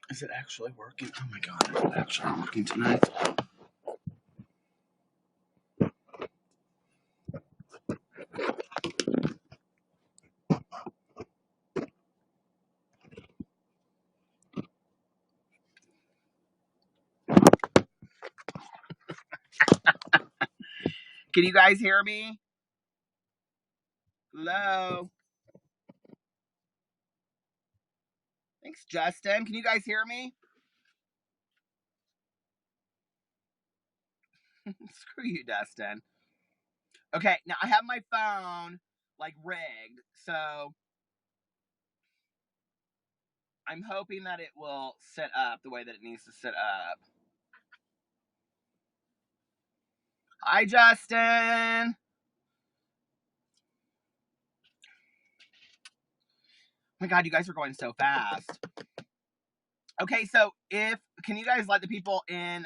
Is it actually working? Oh my god, is it actually working tonight? Can you guys hear me? Hello? Thanks, Justin. Can you guys hear me? Screw you, Dustin. Okay, now I have my phone, like, rigged, so I'm hoping that it will sit up the way that it needs to sit up. Hi, Justin. Oh my god, you guys are going so fast. Okay, so can you guys let the people in,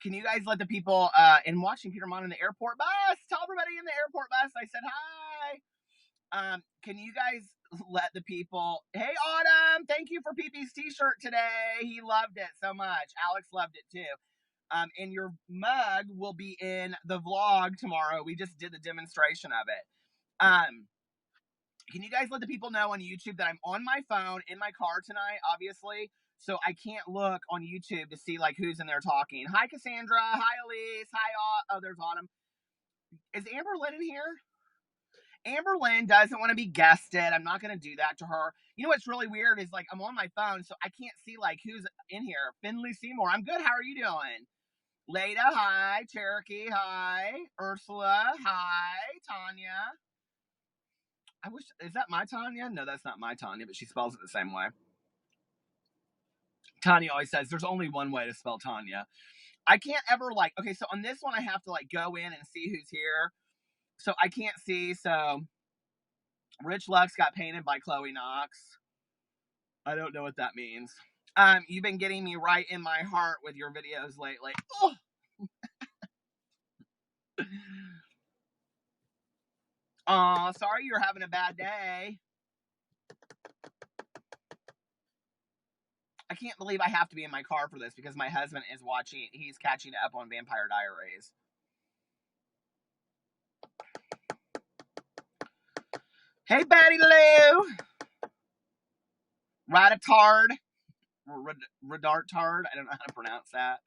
can you guys let the people in watching Peter Monn in the airport bus? Tell everybody in the airport bus I said hi. Can you guys let the people... Hey, Autumn! Thank you for PP's t-shirt today. He loved it so much. Alex loved it too. And your mug will be in the vlog tomorrow. We just did the demonstration of it. Can you guys let the people know on YouTube that I'm on my phone in my car tonight, obviously, so I can't look on YouTube to see, like, who's in there talking. Hi, Cassandra. Hi, Elise. Hi, there's Autumn. Is Amber Lynn in here? Amber Lynn doesn't want to be guested. I'm not going to do that to her. You know what's really weird is, like, I'm on my phone, so I can't see, like, who's in here. Finley Seymour. I'm good. How are you doing? Leda, hi. Cherokee, hi. Ursula, hi. Tanya. Is that my Tanya? No, that's not my Tanya, but she spells it the same way. Tanya always says there's only one way to spell Tanya. I can't ever, like, okay, so on this one I have to, like, go in and see who's here. So I can't see, so Rich Lux got painted by Chloe Knox. I don't know what that means. You've been getting me right in my heart with your videos lately. Oh. Aw, sorry you're having a bad day. I can't believe I have to be in my car for this because my husband is watching. He's catching up on Vampire Diaries. Hey, Betty Lou. Radatard. Radartard. I don't know how to pronounce that.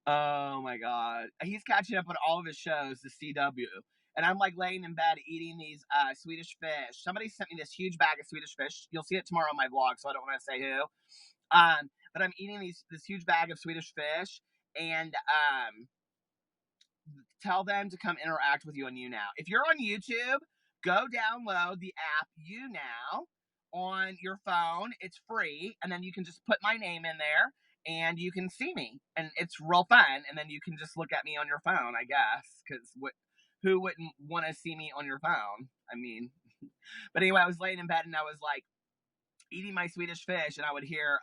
Oh my god. He's catching up on all of his shows, the CW. And I'm, like, laying in bed eating these Swedish fish. Somebody sent me this huge bag of Swedish fish. You'll see it tomorrow on my vlog, so I don't want to say who. But I'm eating this huge bag of Swedish fish, and tell them to come interact with you on YouNow. If you're on YouTube, go download the app YouNow on your phone. It's free, and then you can just put my name in there, and you can see me, and it's real fun. And then you can just look at me on your phone, I guess, because who wouldn't want to see me on your phone? I mean, but anyway, I was laying in bed, and I was, like, eating my Swedish fish, and I would hear,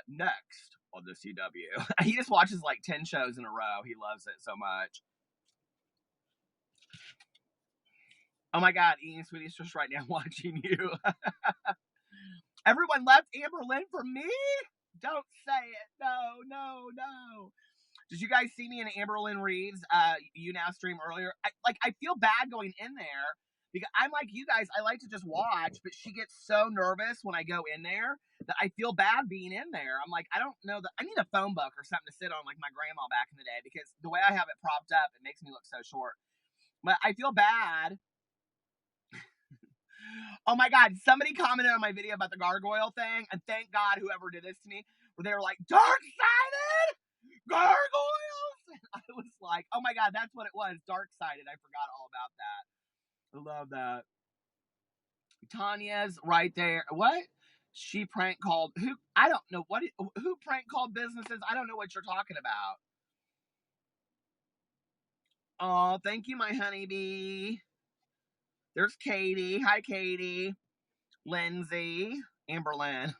next on the CW. He just watches, like, 10 shows in a row. He loves it so much. Oh my god, eating Swedish fish right now, watching you. Everyone left Amber Lynn for me? Don't say it. No. Did you guys see me in Amber Lynn Reeves' YouNow stream earlier? I feel bad going in there because I'm like you guys. I like to just watch, but she gets so nervous when I go in there that I feel bad being in there. I'm like, I don't know that I need a phone book or something to sit on like my grandma back in the day because the way I have it propped up, it makes me look so short. But I feel bad. Oh my god, somebody commented on my video about the gargoyle thing, and thank God whoever did this to me, where they were like, dark-sided gargoyles! And I was like, oh my god, that's what it was, dark-sided. I forgot all about that. I love that. Tanya's right there. What? She prank called, who? I don't know, who prank called businesses? I don't know what you're talking about. Oh, thank you, my honeybee. There's Katie. Hi, Katie. Lindsay. Amber Lynn.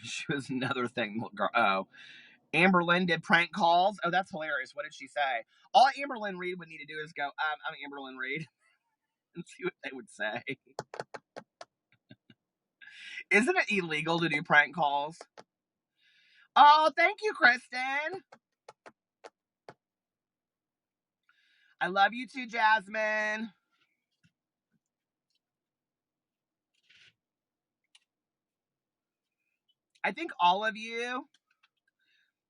She was another thing. Oh. Amber Lynn did prank calls. Oh, that's hilarious. What did she say? All Amber Lynn Reed would need to do is go, I'm Amber Lynn Reed, and see what they would say. Isn't it illegal to do prank calls? Oh, thank you, Kristen. I love you too, Jasmine. I think all of you,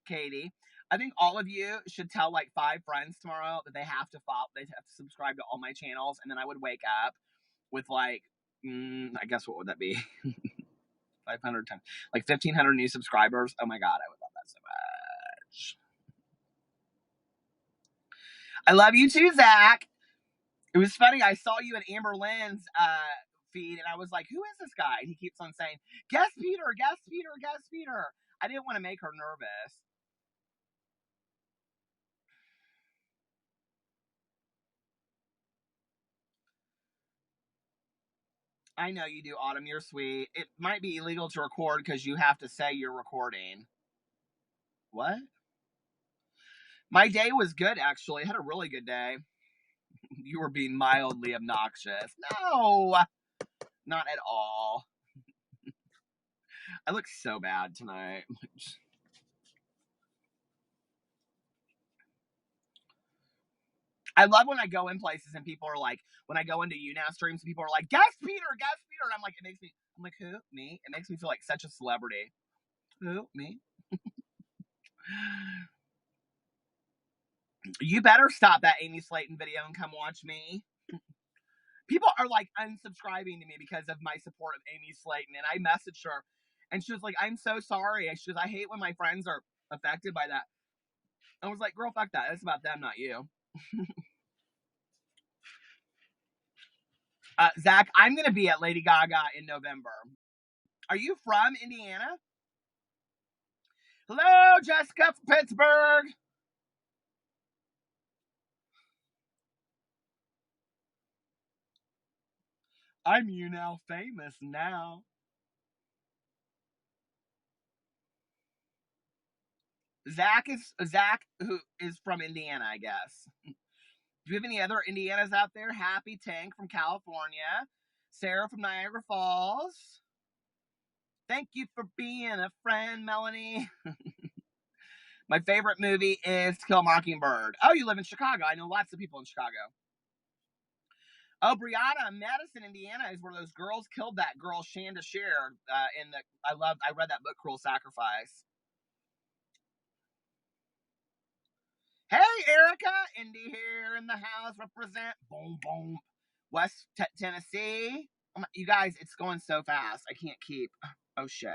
Katie, I think all of you should tell like 5 friends tomorrow that they have to follow, they have to subscribe to all my channels, and then I would wake up with like, I guess what would that be? 500 times, like 1,500 new subscribers. Oh my god, I would love that so much. I love you too, Zach. It was funny. I saw you in Amber Lynn's feed, and I was like, "Who is this guy?" And he keeps on saying, "Guest Peter, guest Peter, guest Peter." I didn't want to make her nervous. I know you do, Autumn. You're sweet. It might be illegal to record because you have to say you're recording. What? My day was good, actually. I had a really good day. You were being mildly obnoxious. No, not at all. I look so bad tonight. I love when I go in places and people are like, when I go into YouNow streams, people are like, guest Peter, and I'm like, I'm like, who? Me? It makes me feel like such a celebrity. Who? Me? You better stop that Amy Slayton video and come watch me. People are like unsubscribing to me because of my support of Amy Slayton, and I messaged her, and she was like, I'm so sorry. She goes, I hate when my friends are affected by that. I was like, girl, fuck that. It's about them, not you. Zach, I'm going to be at Lady Gaga in November. Are you from Indiana? Hello, Jessica from Pittsburgh. I'm YouNow famous now. Zach, who is from Indiana, I guess. Do you have any other Indianas out there? Happy Tank from California. Sarah from Niagara Falls. Thank you for being a friend, Melanie. My favorite movie is To Kill a Mockingbird. Oh, you live in Chicago. I know lots of people in Chicago. Oh, Brianna, Madison, Indiana is where those girls killed that girl, Shanda Shear. I read that book, Cruel Sacrifice. Hey, Erica, Indy here in the house. Represent, boom, boom, West Tennessee. You guys, it's going so fast. I can't keep. Oh shit.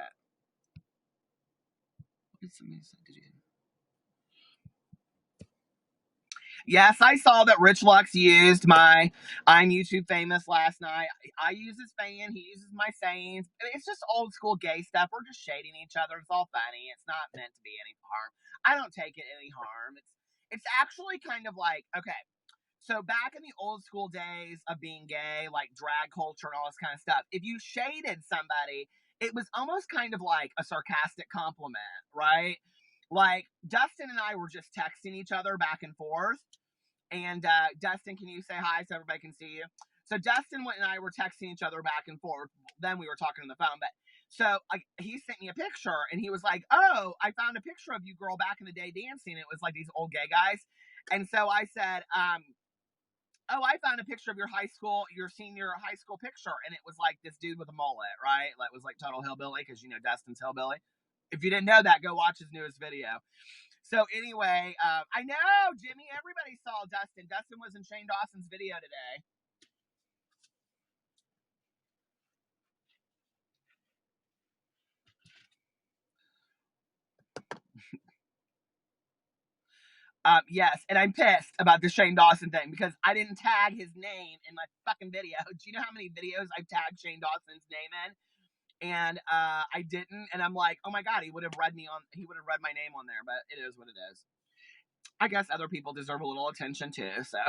Yes, I saw that Rich Lux used my I'm YouTube famous last night. I use his fan, he uses my sayings. It's just old school gay stuff. We're just shading each other. It's all funny. It's not meant to be any harm. I don't take it any harm. It's actually kind of like, okay, so back in the old school days of being gay, like drag culture and all this kind of stuff, if you shaded somebody, it was almost kind of like a sarcastic compliment, right? Like Dustin and I were just texting each other back and forth. And Dustin, can you say hi so everybody can see you? So Dustin and I were texting each other back and forth. Then we were talking on the phone. But so he sent me a picture, and he was like, "Oh, I found a picture of you, girl, back in the day dancing." It was like these old gay guys. And so I said, "Oh, I found a picture of your senior high school picture," and it was like this dude with a mullet, right? That was like total hillbilly because Dustin's hillbilly. If you didn't know that, go watch his newest video. So anyway, I know, Jimmy, everybody saw Dustin. Dustin was in Shane Dawson's video today. Yes, and I'm pissed about the Shane Dawson thing because I didn't tag his name in my fucking video. Do you know how many videos I've tagged Shane Dawson's name in? And I didn't, and I'm like, oh my god, he would have read my name on there, but it is what it is. I guess other people deserve a little attention too, so.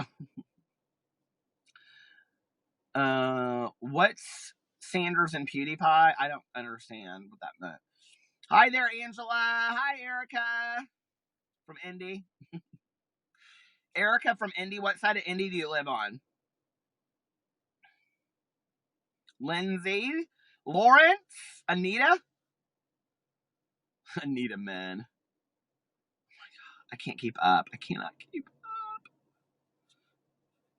What's Sanders and PewDiePie? I don't understand what that meant. Hi there, Angela. Hi, Erica from Indy. Erica from Indy. What side of Indy do you live on? Lindsay. Lawrence, Anita, Anita, man, I can't keep up. I cannot keep up.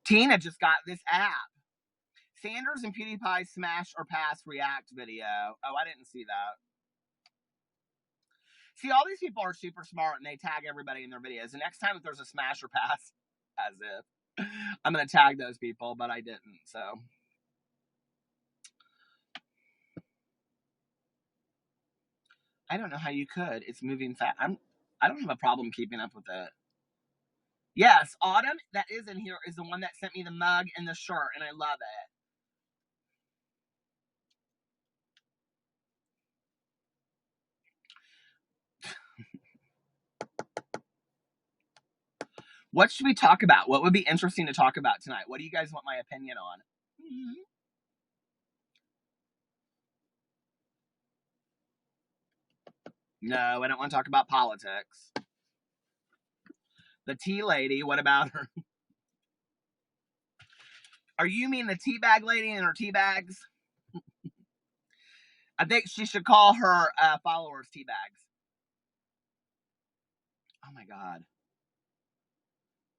Tina just got this app. Sanders and PewDiePie smash or pass react video. Oh, I didn't see that. See, all these people are super smart and they tag everybody in their videos. The next time if there's a smash or pass, as if, I'm going to tag those people, but I didn't, so. I don't know how you could. It's moving fast. I don't have a problem keeping up with it. Yes, Autumn, that is in here, is the one that sent me the mug and the shirt, and I love it. What should we talk about? What would be interesting to talk about tonight? What do you guys want my opinion on? No, I don't want to talk about politics. The tea lady, what about her? Are you mean the tea bag lady and her tea bags? I think she should call her followers tea bags. Oh my God.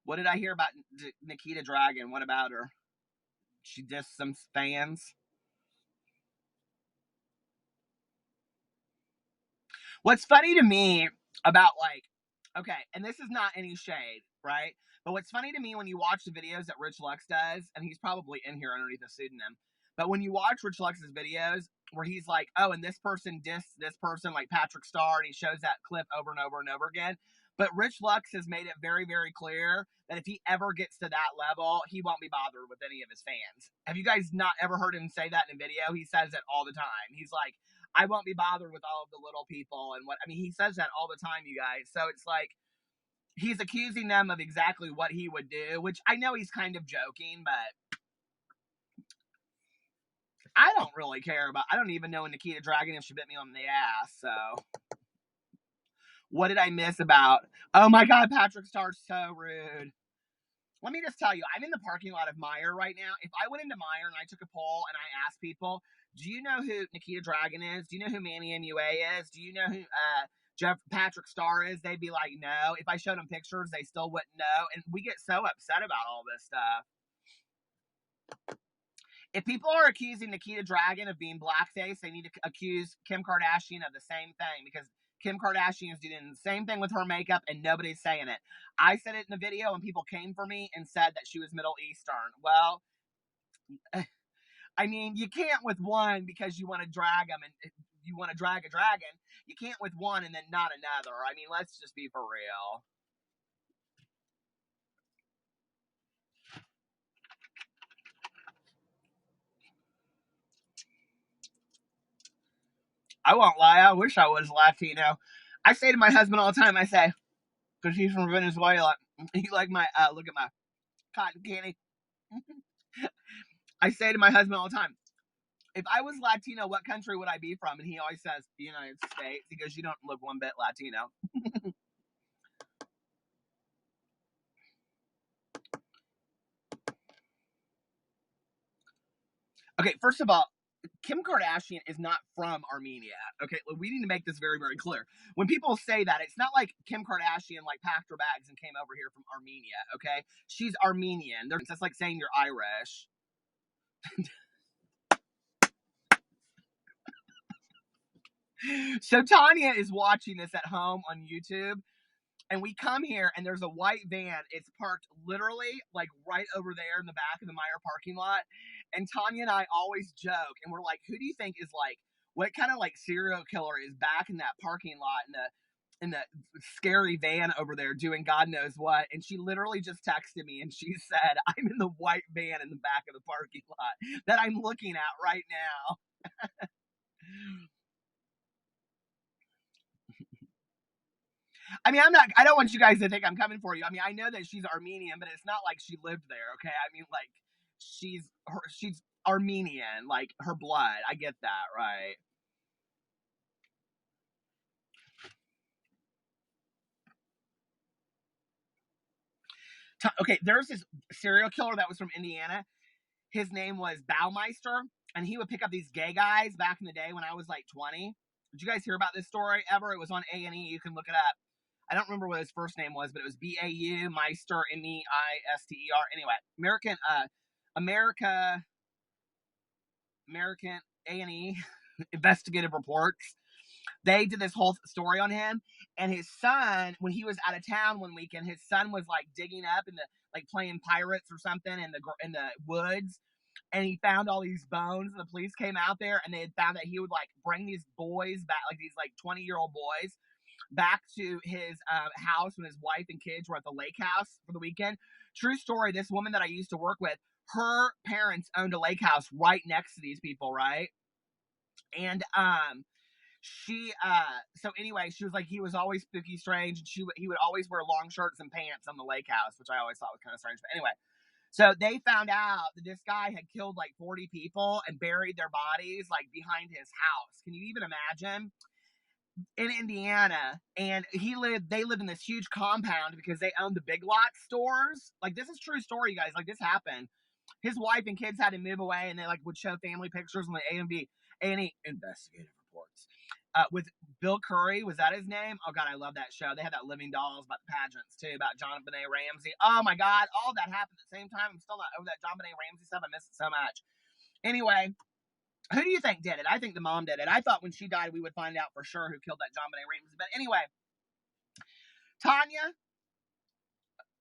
What did I hear about Nikita Dragon? What about her? She dissed some fans. What's funny to me about, like, okay, and this is not any shade, right? But what's funny to me when you watch the videos that Rich Lux does, and he's probably in here underneath a pseudonym, but when you watch Rich Lux's videos where he's like, oh, and this person dissed this person, like Patrick Starr, and he shows that clip over and over and over again. But Rich Lux has made it very, very clear that if he ever gets to that level, he won't be bothered with any of his fans. Have you guys not ever heard him say that in a video? He says it all the time. He's like, I won't be bothered with all of the little people and what, I mean, he says that all the time, you guys. So it's like, he's accusing them of exactly what he would do, which I know he's kind of joking, but I don't really care about, I don't even know Nikita Dragon if she bit me on the ass, so. What did I miss about, oh my God, Patrick Starr's so rude. Let me just tell you, I'm in the parking lot of Meijer right now. If I went into Meijer and I took a poll and I asked people, do you know who Nikita Dragon is? Do you know who Manny MUA is? Do you know who Patrick Starr is? They'd be like, no. If I showed them pictures, they still wouldn't know. And we get so upset about all this stuff. If people are accusing Nikita Dragon of being blackface, they need to accuse Kim Kardashian of the same thing, because Kim Kardashian is doing the same thing with her makeup and nobody's saying it. I said it in the video and people came for me and said that she was Middle Eastern. Well, I mean, you can't with one because you want to drag them and you want to drag a dragon. You can't with one and then not another. I mean, let's just be for real. I won't lie. I wish I was Latino. I say to my husband all the time, I say, because he's from Venezuela, he like my, look at my cotton candy. I say to my husband all the time, if I was Latino, what country would I be from? And he always says, the United States. He goes, you don't look one bit Latino. Okay, first of all, Kim Kardashian is not from Armenia. Okay, we need to make this very, very clear. When people say that, it's not like Kim Kardashian like packed her bags and came over here from Armenia. Okay, she's Armenian. That's like saying you're Irish. So Tanya is watching this at home on YouTube, and we come here and there's a white van. It's parked literally like right over there in the back of the Meijer parking lot. And Tanya and I always joke, and we're like, who do you think is like, what kind of like serial killer is back in that parking lot in the scary van over there doing God knows what? And she literally just texted me and she said, I'm in the white van in the back of the parking lot that I'm looking at right now. I mean, I don't want you guys to think I'm coming for you. I mean, I know that she's Armenian, but it's not like she lived there, okay? I mean, like, she's Armenian, like, her blood. I get that, right? Okay, there's this serial killer that was from Indiana. his name was Baumeister, and he would pick up these gay guys back in the day when I was like 20. Did you guys hear about this story ever? It was on A&E. You can look it up. I don't remember what his first name was, but it was B-A-U, Meister, M-E-I-S-T-E-R. Anyway, American A&E investigative reports. They did this whole story on him, and his son, when he was out of town one weekend, his son was like digging up in the, like playing pirates or something in the woods, and he found all these bones, and the police came out there, and they had found that he would like bring these boys back, like these like 20-year-old boys, back to his house when his wife and kids were at the lake house for the weekend. True story. This woman that I used to work with, her parents owned a lake house right next to these people, right? And so anyway, she was like, he was always spooky strange, and he would always wear long shirts and pants on the lake house, which I always thought was kind of strange. But anyway, so they found out that this guy had killed like 40 people and buried their bodies like behind his house. Can you even imagine? In Indiana, and they lived in this huge compound because they owned the Big Lots stores. Like, this is true story, you guys. Like, this happened. His wife and kids had to move away, and they like would show family pictures on the A&E investigative reports. With Bill Curry, was that his name? Oh God, I love that show. They had that Living Dolls about the pageants too, about John Benet Ramsey. Oh my God, all that happened at the same time. I'm still not over that John Benet Ramsey stuff. I miss it so much. Anyway, who do you think did it? I think the mom did it. I thought when she died, we would find out for sure who killed that John Benet Ramsey. But anyway, Tanya,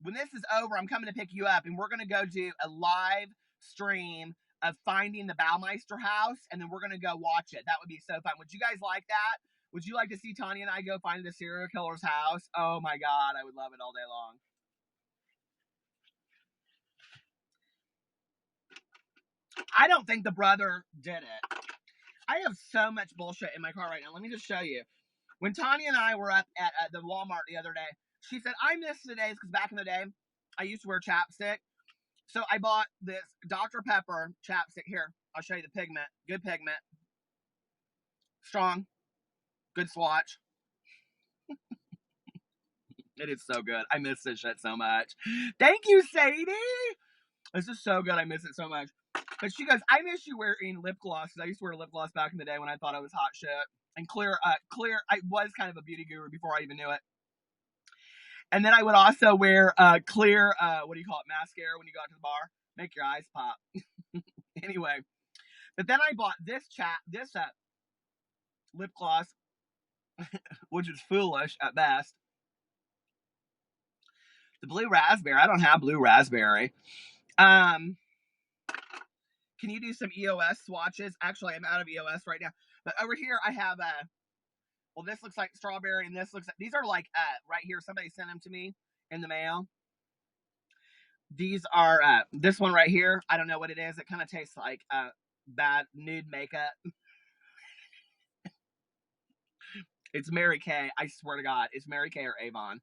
when this is over, I'm coming to pick you up, and we're going to go do a live stream of finding the Baumeister house, and then we're going to go watch it. That would be so fun. Would you guys like that? Would you like to see Tanya and I go find the serial killer's house? Oh my God, I would love it all day long. I don't think the brother did it. I have so much bullshit in my car right now. Let me just show you. When Tanya and I were up at the Walmart the other day, she said, I miss the days because back in the day, I used to wear chapstick. So I bought this Dr. Pepper chapstick. Here, I'll show you the pigment. Good pigment. Strong. Good swatch. It is so good. I miss this shit so much. Thank you, Sadie. This is so good. I miss it so much. But she goes, I miss you wearing lip gloss. I used to wear lip gloss back in the day when I thought I was hot shit. And clear, I was kind of a beauty guru before I even knew it. And then I would also wear clear, what do you call it, mascara when you go out to the bar. Make your eyes pop. Anyway. But then I bought this lip gloss, which is foolish at best. The blue raspberry. I don't have blue raspberry. Can you do some EOS swatches? Actually, I'm out of EOS right now. But over here, I have well, this looks like strawberry, and this looks like, these are like, right here, somebody sent them to me in the mail. These are, this one right here, I don't know what it is. It kind of tastes like bad nude makeup. It's Mary Kay. I swear to God, it's Mary Kay or Avon.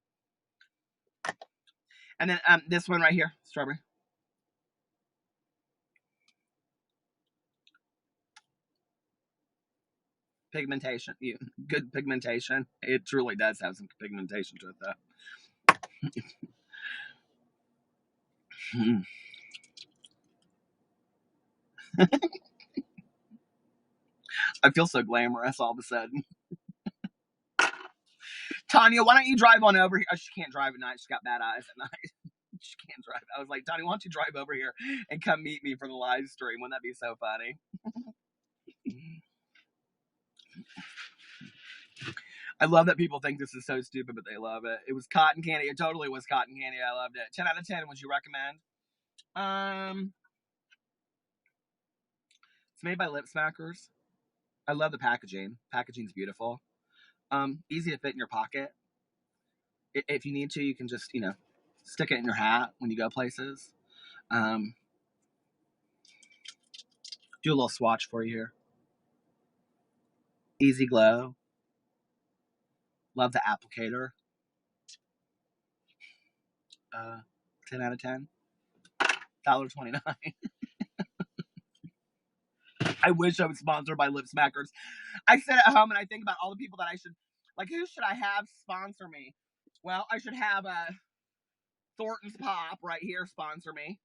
And then this one right here, strawberry. Pigmentation. Good pigmentation. It truly does have some pigmentation to it, though. I feel so glamorous all of a sudden. Tanya, why don't you drive on over here? Oh, she can't drive at night. She's got bad eyes at night. She can't drive. I was like, Tanya, why don't you drive over here and come meet me for the live stream? Wouldn't that be so funny? I love that people think this is so stupid, but they love it. It was cotton candy. It totally was cotton candy. I loved it. 10 out of 10. Would you recommend? It's made by Lip Smackers. I love the packaging. Packaging's beautiful. Easy to fit in your pocket. If you need to, you can just, stick it in your hat when you go places. Do a little swatch for you here. Easy glow. Love the applicator. 10 out of 10. $1.29. I wish I was sponsored by Lip Smackers. I sit at home and I think about all the people that I should, like, who should I have sponsor me? Well, I should have Thornton's Pop right here sponsor me.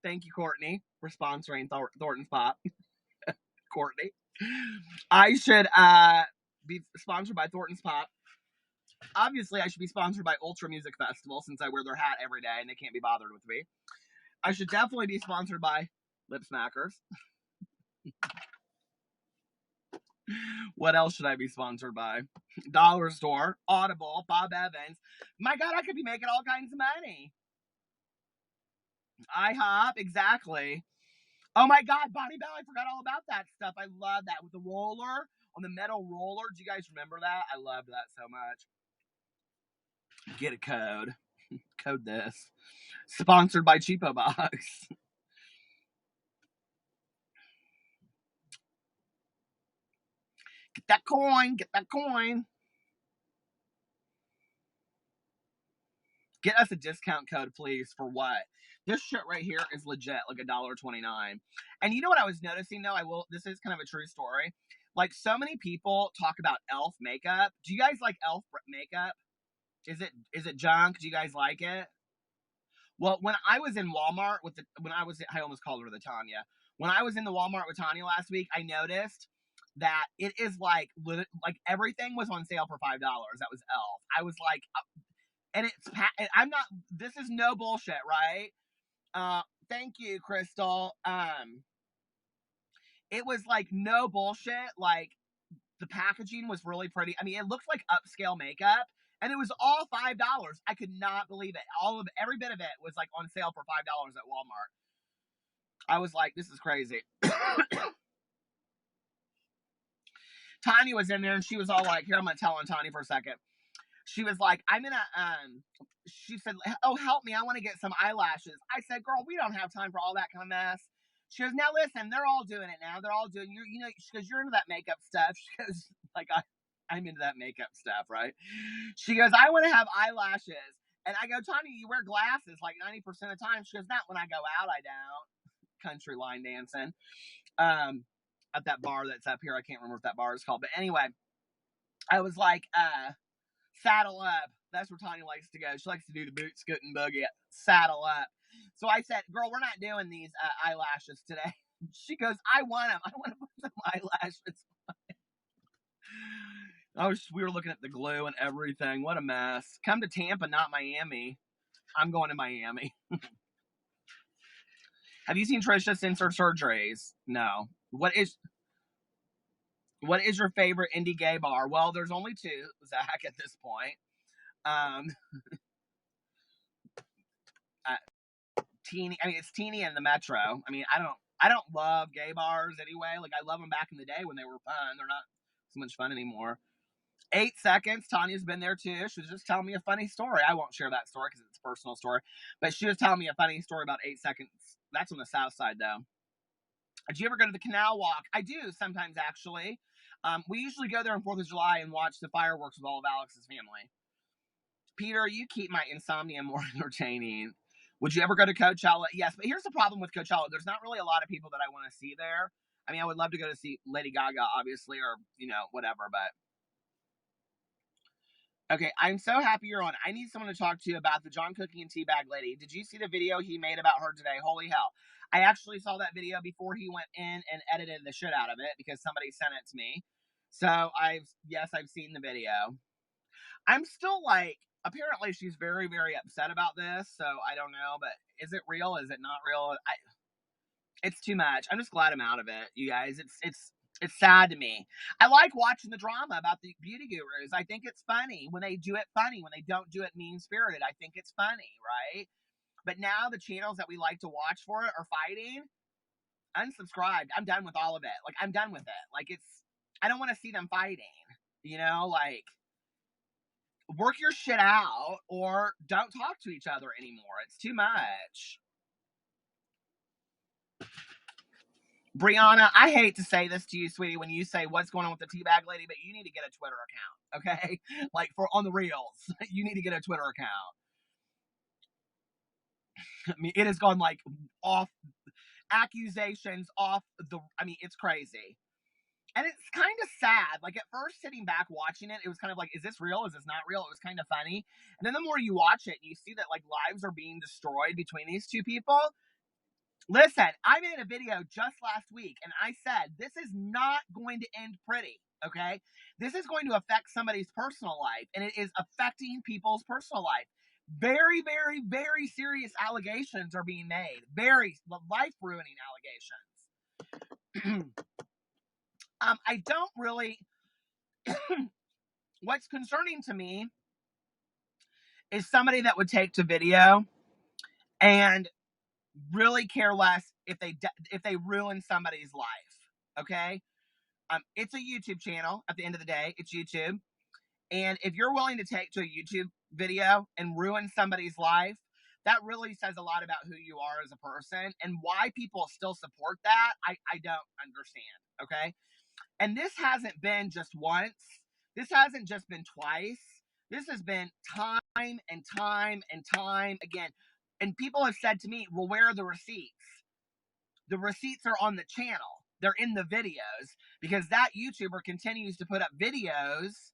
Thank you, Courtney, for sponsoring Thornton's Pop. Courtney. I should be sponsored by Thornton's Pop. Obviously, I should be sponsored by Ultra Music Festival since I wear their hat every day and they can't be bothered with me. I should definitely be sponsored by Lip Smackers. What else should I be sponsored by? Dollar Store, Audible, Bob Evans. My God, I could be making all kinds of money. IHOP, exactly. Oh my God, Body Bell, I forgot all about that stuff. I love that with the roller, on the metal roller. Do you guys remember that? I loved that so much. Get a code. Code this. Sponsored by Cheapo Box. Get that coin. Get that coin. Get us a discount code, please, for what? This shit right here is legit, like $1.29. And you know what I was noticing, though? This is kind of a true story. Like, so many people talk about e.l.f. makeup. Do you guys like e.l.f. makeup? Is it junk? Do you guys like it? Well, when I was in Walmart I almost called her the Tanya. When I was in the Walmart with Tanya last week, I noticed that it is like everything was on sale for $5. That was e.l.f. I was like, and I'm not, this is no bullshit, right? Thank you, Crystal. It was like no bullshit. Like, the packaging was really pretty. I mean, it looked like upscale makeup, and it was all $5. I could not believe it. Every bit of it was like on sale for $5 at Walmart. I was like, this is crazy. Tanya was in there, and she was all like, here, I'm gonna tell on Tanya for a second. She was like, she said, oh, help me, I want to get some eyelashes. I said, girl, we don't have time for all that kind of mess. She goes, now listen, they're all doing it now. They're all doing, because you're into that makeup stuff. She goes, like, I'm into that makeup stuff, right? She goes, I want to have eyelashes. And I go, Tanya, you wear glasses like 90% of the time. She goes, not when I go out, I don't. Country line dancing. At that bar that's up here. I can't remember what that bar is called. But anyway, I was like, saddle up. That's where Tanya likes to go. She likes to do the boot scooting boogie. Saddle up. So I said, girl, we're not doing these eyelashes today. She goes, I want them. I want to put some eyelashes on. We were looking at the glue and everything. What a mess. Come to Tampa, not Miami. I'm going to Miami. Have you seen Trisha since her surgeries? No. What is your favorite indie gay bar? Well, there's only two, Zach, at this point. Teeny. I mean, it's Teeny and the Metro. I mean, I don't love gay bars anyway. Like, I love them back in the day when they were fun. They're not so much fun anymore. 8 seconds. Tanya's been there too. She was just telling me a funny story. I won't share that story because it's a personal story. But she was telling me a funny story about 8 seconds. That's on the south side, though. Did you ever go to the Canal Walk? I do sometimes, actually. We usually go there on 4th of July and watch the fireworks with all of Alex's family. Peter, you keep my insomnia more entertaining. Would you ever go to Coachella? Yes, but here's the problem with Coachella. There's not really a lot of people that I want to see there. I mean, I would love to go to see Lady Gaga, obviously, or, whatever, but... Okay, I'm so happy you're on. I need someone to talk to you about the John Cookie and Teabag Lady. Did you see the video he made about her today? Holy hell. I actually saw that video before he went in and edited the shit out of it because somebody sent it to me. So, I've seen the video. I'm still like, apparently she's very, very upset about this, so I don't know, but is it real? Is it not real? It's too much. I'm just glad I'm out of it, you guys. It's sad to me. I like watching the drama about the beauty gurus. I think it's funny when they do it funny. When they don't do it mean-spirited, I think it's funny, right? But now the channels that we like to watch for it are fighting. Unsubscribed. I'm done with all of it. Like, I'm done with it. Like, I don't want to see them fighting. Like, work your shit out or don't talk to each other anymore. It's too much. Brianna, I hate to say this to you, sweetie, when you say what's going on with the Teabag Lady, but you need to get a Twitter account, okay? Like, on the reels, you need to get a Twitter account. I mean, it has gone, like, off, accusations off it's crazy. And it's kind of sad. Like, at first, sitting back watching it, it was kind of like, is this real? Is this not real? It was kind of funny. And then the more you watch it, you see that, like, lives are being destroyed between these two people. Listen, I made a video just last week and I said, this is not going to end pretty, okay? This is going to affect somebody's personal life, and it is affecting people's personal life. Very, very, very serious allegations are being made. Very life-ruining allegations. I don't really... What's concerning to me is somebody that would take to video and really care less if they ruin somebody's life, okay? It's a YouTube channel. At the end of the day, it's YouTube. And if you're willing to take to a YouTube video and ruin somebody's life, that really says a lot about who you are as a person, and why people still support that, I don't understand, okay? And this hasn't been just once. This hasn't just been twice. This has been time and time and time again. And people have said to me, well, where are the receipts? The receipts are on the channel. They're in the videos, because that YouTuber continues to put up videos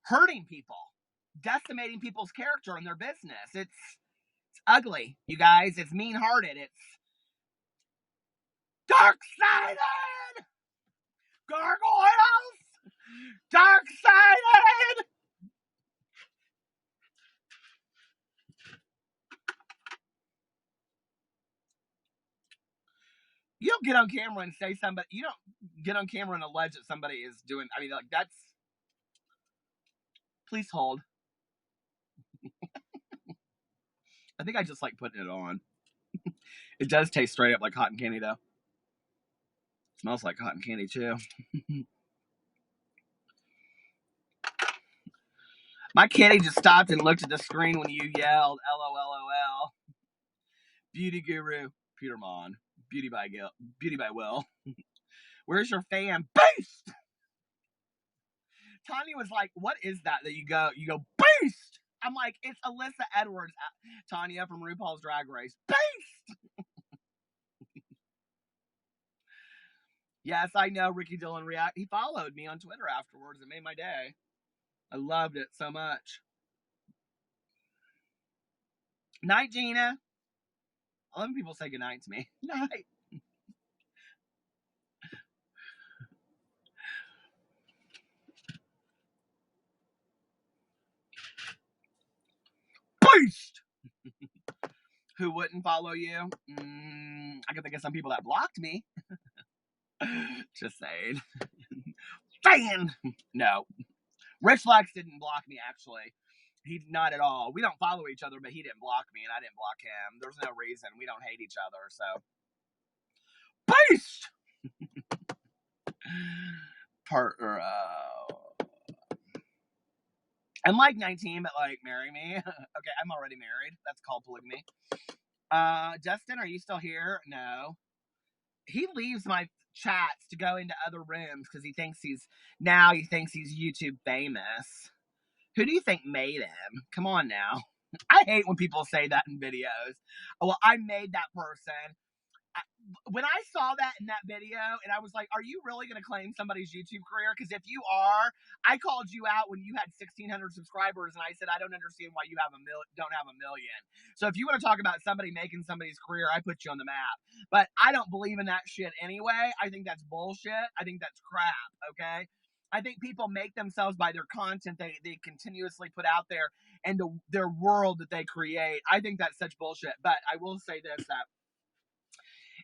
hurting people, decimating people's character and their business. It's ugly, you guys. It's mean-hearted. It's dark-sided! Gargoyles! Dark-sided! You don't get on camera and say somebody... You don't get on camera and allege that somebody is doing... I mean, like, that's... Please hold. I think I just like putting it on. It does taste straight up like cotton candy, though. It smells like cotton candy, too. My kitty just stopped and looked at the screen when you yelled, LOLOL. Beauty guru, Peter Monn. Beauty by Will. Where's your fan? Beast! Tanya was like, what is that you go, Beast! I'm like, it's Alyssa Edwards, Tanya from RuPaul's Drag Race. Beast! Yes, I know, Ricky Dillon React. He followed me on Twitter afterwards. It made my day. I loved it so much. Night, Gina. I love when people say goodnight to me. Night. Beast! Who wouldn't follow you? I can think of some people that blocked me. Just saying. Fan! No. Rich Lex didn't block me, actually. He not at all. We don't follow each other, but he didn't block me, and I didn't block him. There's no reason. We don't hate each other, so. Beast! I'm like 19, but like, marry me. Okay, I'm already married. That's called polygamy. Justin, are you still here? No. He leaves my chats to go into other rooms because he thinks he's YouTube famous. Who do you think made him? Come on now. I hate when people say that in videos. Well, I made that person. When I saw that in that video, and I was like, are you really going to claim somebody's YouTube career? Because if you are, I called you out when you had 1,600 subscribers, and I said, I don't understand why you don't have a million. So if you want to talk about somebody making somebody's career, I put you on the map. But I don't believe in that shit anyway. I think that's bullshit. I think that's crap, okay? I think people make themselves by their content they continuously put out there and their world that they create. I think that's such bullshit. But I will say this, that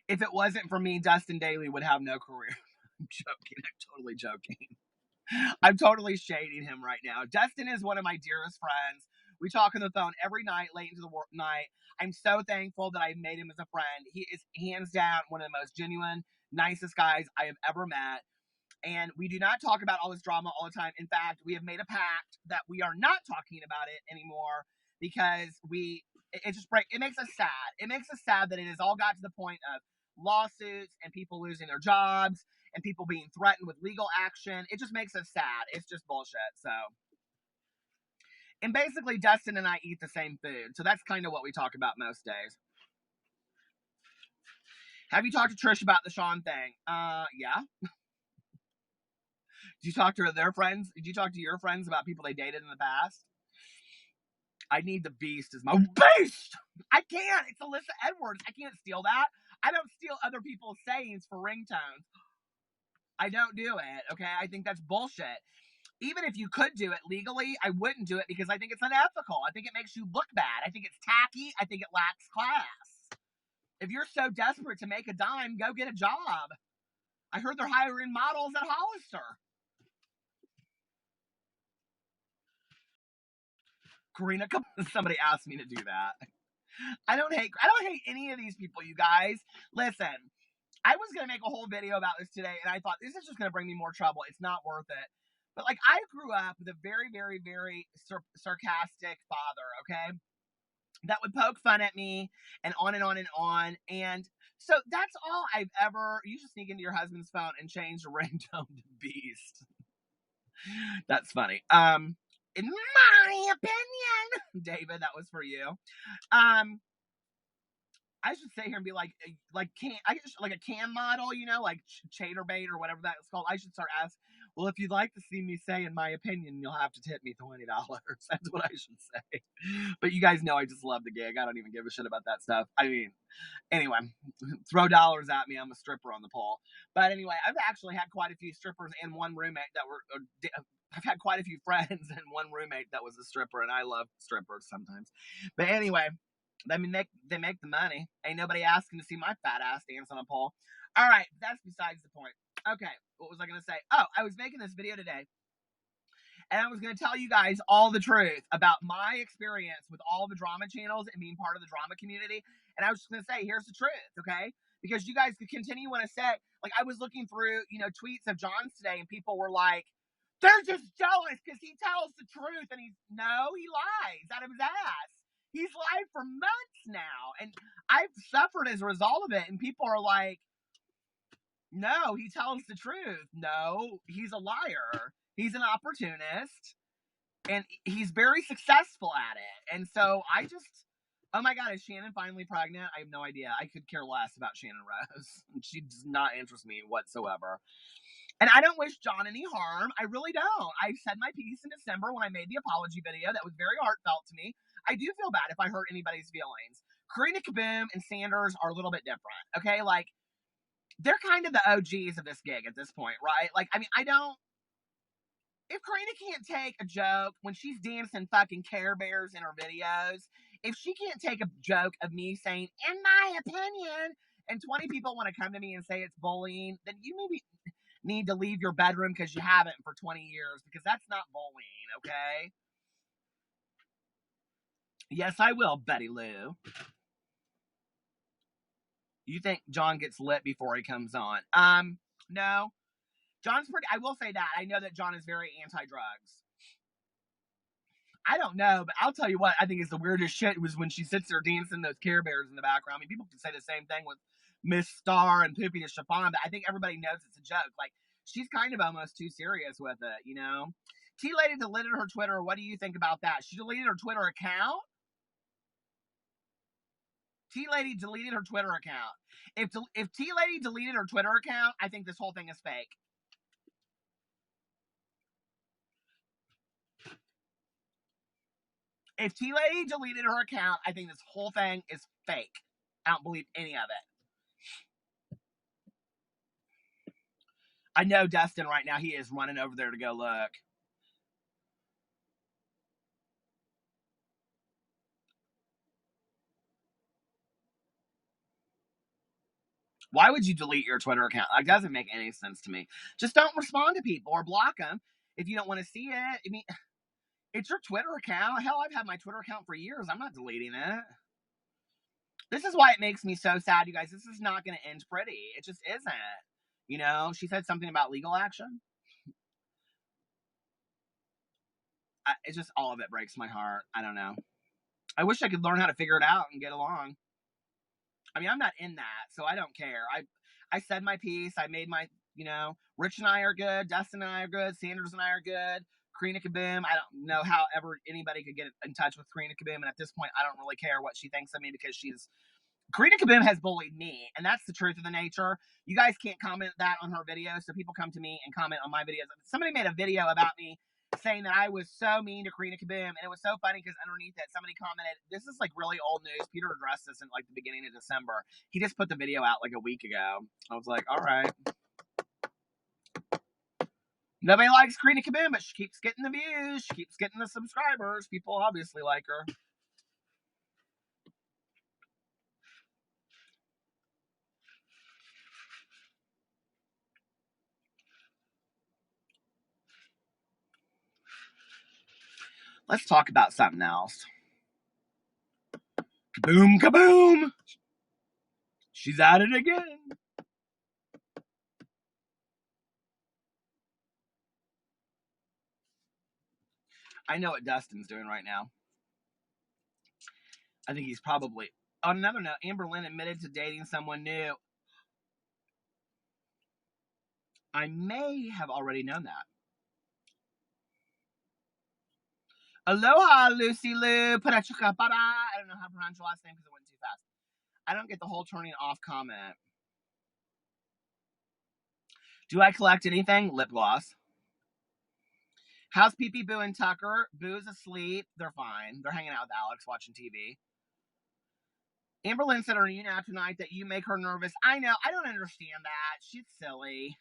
if it wasn't for me, Dustin Daly would have no career. I'm joking. I'm totally joking. I'm totally shading him right now. Dustin is one of my dearest friends. We talk on the phone every night, late into the night. I'm so thankful that I made him as a friend. He is hands down one of the most genuine, nicest guys I have ever met. And we do not talk about all this drama all the time. In fact, we have made a pact that we are not talking about it anymore because it makes us sad. It makes us sad that it has all got to the point of lawsuits and people losing their jobs and people being threatened with legal action. It just makes us sad. It's just bullshit. So, and basically Dustin and I eat the same food. So that's kind of what we talk about most days. Have you talked to Trish about the Sean thing? Yeah. Did you talk to their friends? Did you talk to your friends about people they dated in the past? I need the beast as my beast. I can't. It's Alyssa Edwards. I can't steal that. I don't steal other people's sayings for ringtones. I don't do it, okay? I think that's bullshit. Even if you could do it legally, I wouldn't do it because I think it's unethical. I think it makes you look bad. I think it's tacky. I think it lacks class. If you're so desperate to make a dime, go get a job. I heard they're hiring models at Hollister. Karina, somebody asked me to do that. I don't hate any of these people, you guys. Listen, I was going to make a whole video about this today, and I thought, this is just going to bring me more trouble. It's not worth it. But, like, I grew up with a very, very, very sarcastic father, okay? That would poke fun at me, and on and on and on. And so that's all I've ever... You should sneak into your husband's phone and change the ringtone to Beast. That's funny. In my opinion, David, that was for you. I should sit here and be like a cam model, you know, like Chaturbate or whatever that's called. I should start asking, well, if you'd like to see me say, in my opinion, you'll have to tip me $20. That's what I should say. But you guys know I just love the gig. I don't even give a shit about that stuff. I mean, anyway, throw dollars at me. I'm a stripper on the pole. But anyway, I've actually had quite a few strippers and one roommate that were... I've had quite a few friends and one roommate that was a stripper, and I love strippers sometimes. But anyway... I mean, they make the money. Ain't nobody asking to see my fat ass dance on a pole. All right, that's besides the point. Okay, what was I going to say? Oh, I was making this video today, and I was going to tell you guys all the truth about my experience with all the drama channels and being part of the drama community. And I was just going to say, here's the truth, okay? Because you guys could continue when I say, like, I was looking through, you know, tweets of John's today, and people were like, they're just jealous because he tells the truth, and he lies out of his ass. He's lied for months now, and I've suffered as a result of it, and people are like, no, he tells the truth. No, he's a liar. He's an opportunist, and he's very successful at it. And so I just, oh my God, is Shannon finally pregnant? I have no idea. I could care less about Shannon Rose. She does not interest me whatsoever. And I don't wish John any harm. I really don't. I said my piece in December when I made the apology video. That was very heartfelt to me. I do feel bad if I hurt anybody's feelings. Karina Kaboom and Sanders are a little bit different, okay? Like, they're kind of the OGs of this gig at this point, right? Like, I mean, if Karina can't take a joke when she's dancing fucking Care Bears in her videos, if she can't take a joke of me saying, in my opinion, and 20 people want to come to me and say it's bullying, then you maybe need to leave your bedroom because you haven't for 20 years, because that's not bullying, okay? Yes, I will, Betty Lou. You think John gets lit before he comes on? No. John's pretty... I will say that. I know that John is very anti-drugs. I don't know, but I'll tell you what I think is the weirdest shit was when she sits there dancing those Care Bears in the background. I mean, people can say the same thing with Miss Star and Poopy to Chiffon, but I think everybody knows it's a joke. Like, she's kind of almost too serious with it, you know? T-Lady deleted her Twitter. What do you think about that? She deleted her Twitter account? T-Lady deleted her Twitter account. If T-Lady deleted her Twitter account, I think this whole thing is fake. If T-Lady deleted her account, I think this whole thing is fake. I don't believe any of it. I know Dustin right now, he is running over there to go look. Why would you delete your Twitter account? That doesn't make any sense to me. Just don't respond to people or block them if you don't want to see it. I mean, it's your Twitter account. Hell, I've had my Twitter account for years. I'm not deleting it. This is why it makes me so sad, you guys. This is not going to end pretty. It just isn't. You know, she said something about legal action. It's just, all of it breaks my heart. I don't know. I wish I could learn how to figure it out and get along. I mean, I'm not in that, so I don't care. I said my piece. I made my, you know, Rich and I are good. Dustin and I are good. Sanders and I are good. Karina Kaboom, I don't know how ever anybody could get in touch with Karina Kaboom, and at this point, I don't really care what she thinks of me, because Karina Kaboom has bullied me, and that's the truth of the nature. You guys can't comment that on her video, so people come to me and comment on my videos. Somebody made a video about me saying that I was so mean to Karina Kaboom, and it was so funny because underneath it, somebody commented, "This is like really old news. Peter addressed this in like the beginning of December. He just put the video out like a week ago." I was like, "All right." Nobody likes Karina Kaboom, but she keeps getting the views. She keeps getting the subscribers. People obviously like her. Let's talk about something else. Kaboom, kaboom! She's at it again. I know what Dustin's doing right now. I think he's probably... On another note, Amber Lynn admitted to dating someone new. I may have already known that. Aloha, Lucy Lou. I don't know how to pronounce your last name because it went too fast. I don't get the whole turning off comment. Do I collect anything? Lip gloss. How's Pee Pee, Boo, and Tucker? Boo's asleep. They're fine. They're hanging out with Alex watching TV. Amber Lynn said on YouNow tonight that you make her nervous. I know. I don't understand that. She's silly.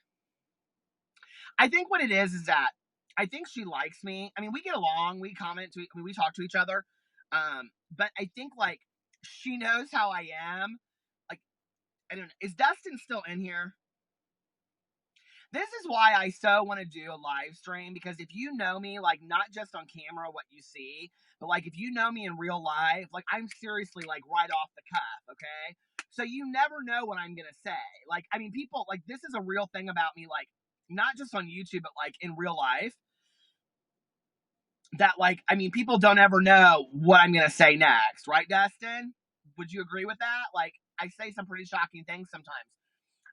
I think what it is that I think she likes me. I mean, we get along. We comment to. I mean, we talk to each other. But I think like she knows how I am. Like, I don't know. Is Dustin still in here? This is why I so want to do a live stream, because if you know me, like not just on camera, what you see, but like if you know me in real life, like I'm seriously like right off the cuff, okay? So you never know what I'm going to say. Like, I mean, people, like this is a real thing about me, like not just on YouTube, but like in real life. That like, I mean, people don't ever know what I'm going to say next, right, Dustin? Would you agree with that? Like, I say some pretty shocking things sometimes.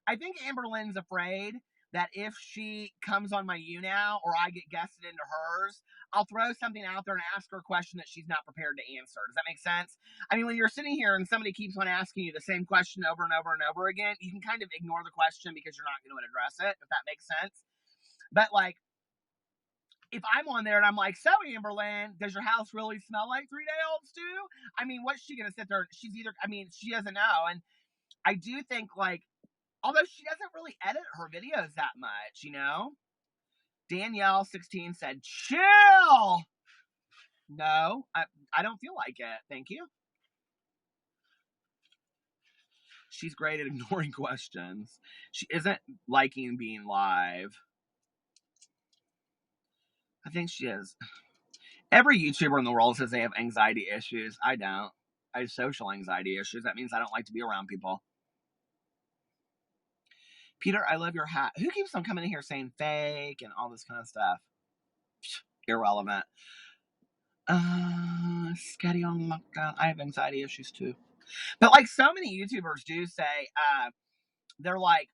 I think Amber Lynn's afraid that if she comes on my YouNow or I get guested into hers, I'll throw something out there and ask her a question that she's not prepared to answer. Does that make sense? I mean, when you're sitting here and somebody keeps on asking you the same question over and over and over again, you can kind of ignore the question because you're not going to address it, if that makes sense. But like, if I'm on there and I'm like, "So Amber Lynn, does your house really smell like 3-day-old stew?" I mean, what's she going to sit there? She's either, I mean, she doesn't know. And I do think like, although she doesn't really edit her videos that much, you know? Danielle16 said, "Chill!" No, I don't feel like it. Thank you. She's great at ignoring questions. She isn't liking being live. I think she is. Every YouTuber in the world says they have anxiety issues. I don't. I have social anxiety issues. That means I don't like to be around people. Peter, I love your hat. Who keeps on coming in here saying fake and all this kind of stuff? Irrelevant. Scatty on lockdown. I have anxiety issues too. But like so many YouTubers do say, they're like,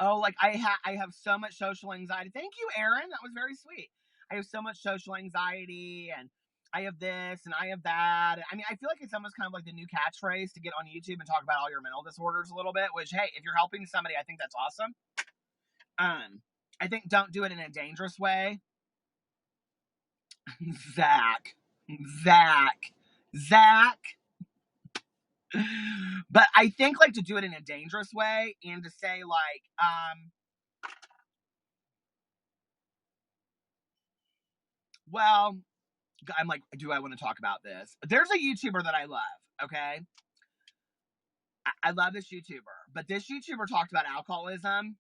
"Oh, like I have so much social anxiety." Thank you, Aaron. That was very sweet. I have so much social anxiety, and I have this and I have that. I mean, I feel like it's almost kind of like the new catchphrase to get on YouTube and talk about all your mental disorders a little bit. Which, hey, if you're helping somebody, I think that's awesome. I think don't do it in a dangerous way. Zach. But I think like to do it in a dangerous way and to say like, well, I'm like, do I want to talk about this? There's a YouTuber that I love, okay? I love this YouTuber, but this YouTuber talked about alcoholism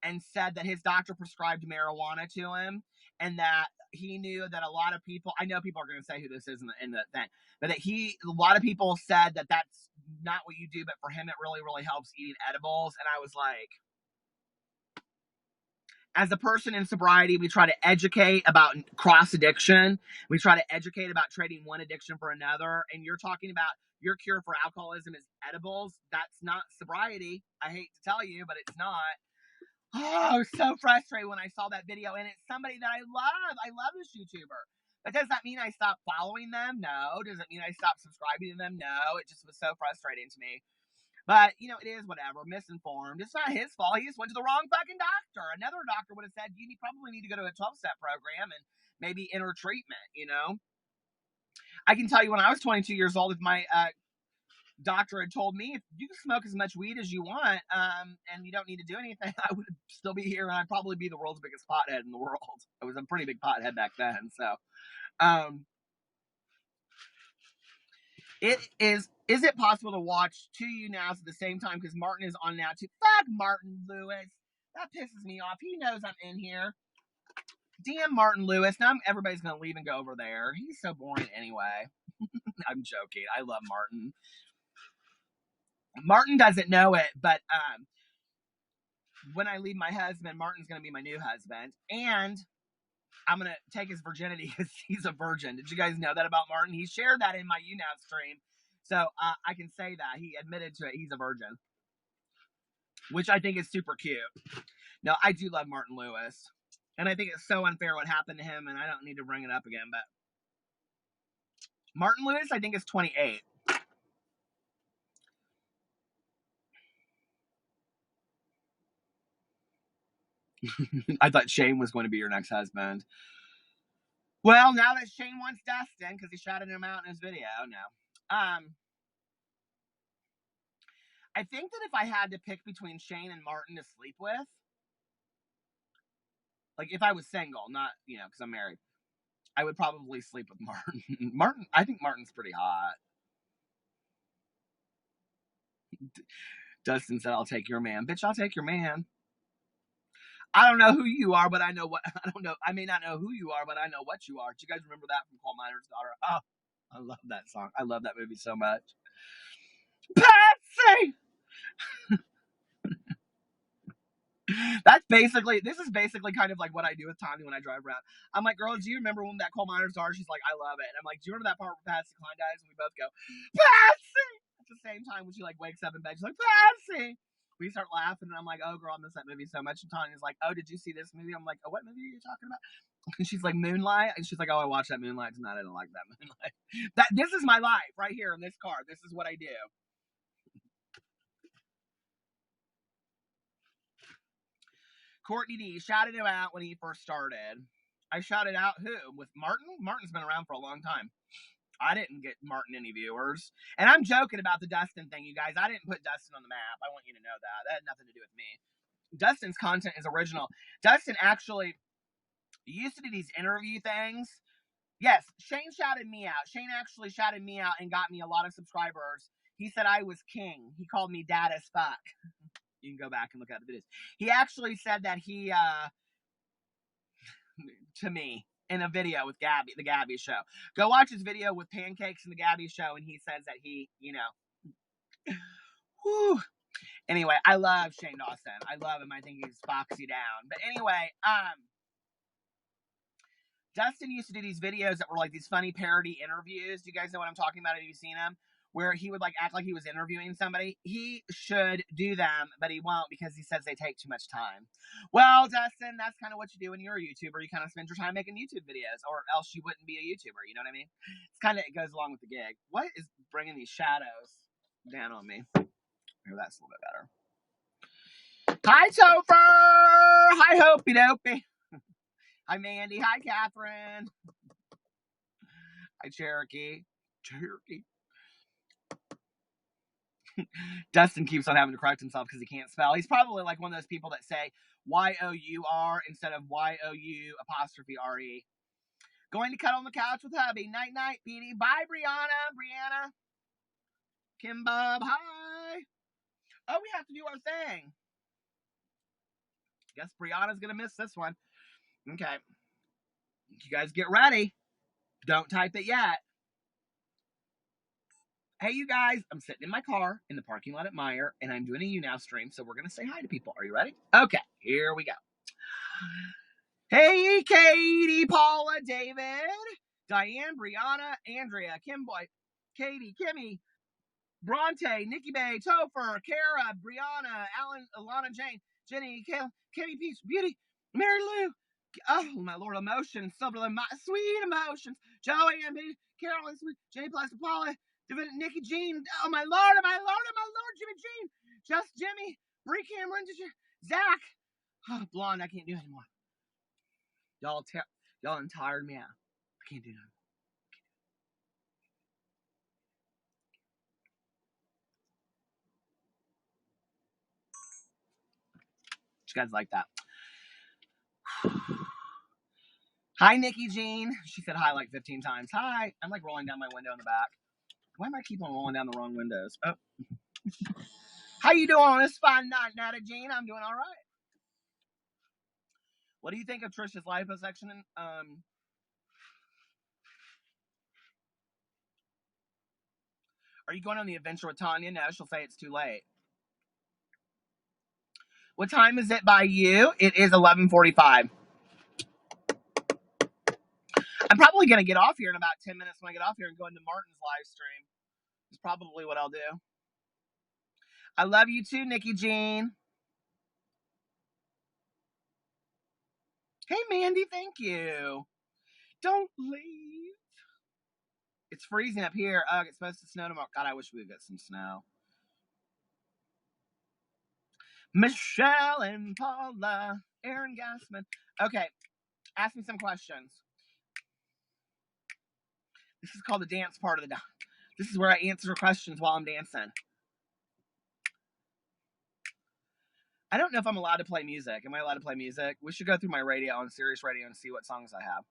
and said that his doctor prescribed marijuana to him, and that he knew that a lot of people, I know people are going to say who this is in the thing, but that a lot of people said that that's not what you do, but for him it really, really helps eating edibles. And I was like, as a person in sobriety, we try to educate about cross addiction. We try to educate about trading one addiction for another. And you're talking about your cure for alcoholism is edibles. That's not sobriety. I hate to tell you, but it's not. Oh, I was so frustrated when I saw that video, and it's somebody that I love. I love this YouTuber. But does that mean I stopped following them? No. Does it mean I stopped subscribing to them? No. It just was so frustrating to me. But, you know, it is whatever. Misinformed. It's not his fault. He just went to the wrong fucking doctor. Another doctor would have said, you probably need to go to a 12-step program and maybe enter treatment, you know? I can tell you when I was 22 years old, if my doctor had told me, if you can smoke as much weed as you want and you don't need to do anything, I would still be here and I'd probably be the world's biggest pothead in the world. I was a pretty big pothead back then. So, is it possible to watch two YouNows at the same time? Because Martin is on now too. Fuck Martin Lewis. That pisses me off. He knows I'm in here. Damn Martin Lewis. Now everybody's going to leave and go over there. He's so boring anyway. I'm joking. I love Martin. Martin doesn't know it, but when I leave my husband, Martin's going to be my new husband. And I'm going to take his virginity because he's a virgin. Did you guys know that about Martin? He shared that in my YouNow stream. So I can say that. He admitted to it. He's a virgin. Which I think is super cute. No, I do love Martin Lewis. And I think it's so unfair what happened to him, and I don't need to bring it up again, but Martin Lewis, I think, is 28. I thought Shane was going to be your next husband. Well, now that Shane wants Dustin, because he shouted him out in his video, no. I think that if I had to pick between Shane and Martin to sleep with, like if I was single, not, you know, because I'm married, I would probably sleep with Martin. I think Martin's pretty hot. Dustin said, I'll take your man. Bitch, I'll take your man. I don't know who you are, but I know what, I don't know. I may not know who you are, but I know what you are. Do you guys remember that from Coal Miner's Daughter? Oh, I love that song. I love that movie so much. Patsy! This is basically kind of like what I do with Tommy when I drive around. I'm like, girl, do you remember when that Coal Miner's Daughter? She's like, I love it. And I'm like, do you remember that part where Patsy Cline dies? And we both go, Patsy! At the same time when she like wakes up in bed, she's like, Patsy! We start laughing, and I'm like, oh, girl, I miss that movie so much. And Tanya's like, oh, did you see this movie? I'm like, oh, what movie are you talking about? And she's like, Moonlight. And she's like, oh, I watched that Moonlight tonight. I didn't like that Moonlight. This is my life right here in this car. This is what I do. Courtney D shouted him out when he first started. I shouted out who? With Martin? Martin's been around for a long time. I didn't get Martin any viewers. And I'm joking about the Dustin thing, you guys. I didn't put Dustin on the map. I want you to know that. That had nothing to do with me. Dustin's content is original. Dustin actually used to do these interview things. Yes, Shane shouted me out. Shane actually shouted me out and got me a lot of subscribers. He said I was king. He called me dad as fuck. You can go back and look at the videos. He actually said that he, to me, in a video with Gabby, the Gabby Show. Go watch his video with Pancakes and the Gabby Show, and he says that he, you know. Whew. Anyway, I love Shane Dawson. I love him. I think he's foxy down. But anyway, Dustin used to do these videos that were like these funny parody interviews. Do you guys know what I'm talking about? Have you seen them? Where he would like act like he was interviewing somebody. He should do them, but he won't because he says they take too much time. Well, Dustin, that's kind of what you do when you're a YouTuber. You kind of spend your time making YouTube videos, or else you wouldn't be a YouTuber. You know what I mean? It's kind of, it goes along with the gig. What is bringing these shadows down on me? Oh, that's a little bit better. Hi, Topher! Hi, Hopey Dopey! Hi, Mandy. Hi, Catherine. Hi, Cherokee. Dustin keeps on having to correct himself because he can't spell. He's probably like one of those people that say Y-O-U-R instead of Y-O-U''re. Going to cuddle on the couch with hubby. Night-night, Petey. Bye, Brianna. Kim Bob, hi. Oh, we have to do our thing. Guess Brianna's going to miss this one. Okay. You guys get ready. Don't type it yet. Hey, you guys, I'm sitting in my car in the parking lot at Meijer, and I'm doing a YouNow stream, so we're going to say hi to people. Are you ready? Okay, here we go. Hey, Katie, Paula, David, Diane, Brianna, Andrea, Kimboy, Katie, Kimmy, Bronte, Nikki Bay, Topher, Kara, Brianna, Alan, Alana, Jane, Jenny, Kimmy Peach, Beauty, Mary Lou, oh, my Lord, emotions, sweet emotions, Joey, and Carolyn, sweet, Jenny, Plastic, Paula, Nikki Jean, oh my Lord, Jimmy Jean, Just Jimmy, Bree Cameron, Zach. Oh, blonde, I can't do it anymore. Y'all tired me out. I can't do that. You guys like that? Hi, Nikki Jean. She said hi like 15 times. Hi. I'm like rolling down my window in the back. Why am I keep on rolling down the wrong windows? Oh. How you doing on this fine night, Nata Jean? I'm doing all right. What do you think of Trisha's liposuction? Are you going on the adventure with Tanya? No, she'll say it's too late. What time is it by you? It is 11:45. I'm probably going to get off here in about 10 minutes when I get off here and go into Martin's live stream. It's probably what I'll do. I love you too, Nikki Jean. Hey, Mandy, thank you. Don't leave. It's freezing up here. Ugh, it's supposed to snow tomorrow. God, I wish we would get some snow. Michelle and Paula, Aaron Gassman. Okay, ask me some questions. This is called the dance part of the dance. This is where I answer questions while I'm dancing. I don't know if I'm allowed to play music. Am I allowed to play music? We should go through my radio on Sirius Radio and see what songs I have.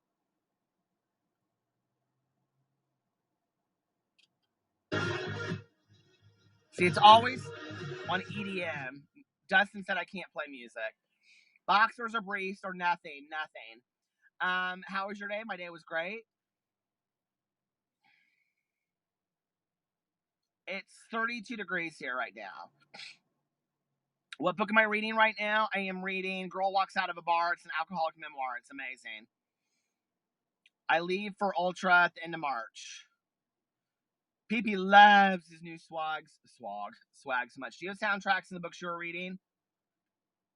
See, it's always on EDM. Dustin said I can't play music. Boxers or briefs or nothing. How was your day? My day was great. It's 32 degrees here right now. What book am I reading right now? I am reading Girl Walks Out of a Bar. It's an alcoholic memoir. It's amazing. I leave for Ultra at the end of March. PP loves his new swag so much. Do you have soundtracks in the books you were reading?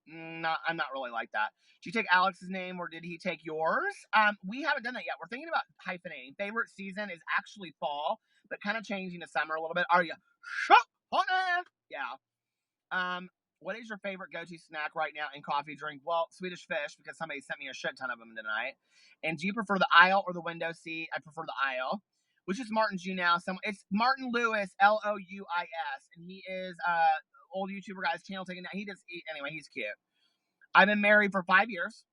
I'm not really like that. Did you take Alex's name or did he take yours? We haven't done that yet. We're thinking about hyphenating. Favorite season is actually fall, but kind of changing to summer a little bit. Are you? Yeah. What is your favorite go-to snack right now in coffee drink? Well, Swedish Fish, because somebody sent me a shit ton of them tonight. And do you prefer the aisle or the window seat? I prefer the aisle. Which is Martin's YouNow? It's Martin Lewis, Louis, and he is old YouTuber guy's channel taking that. Anyway, he's cute. I've been married for 5 years.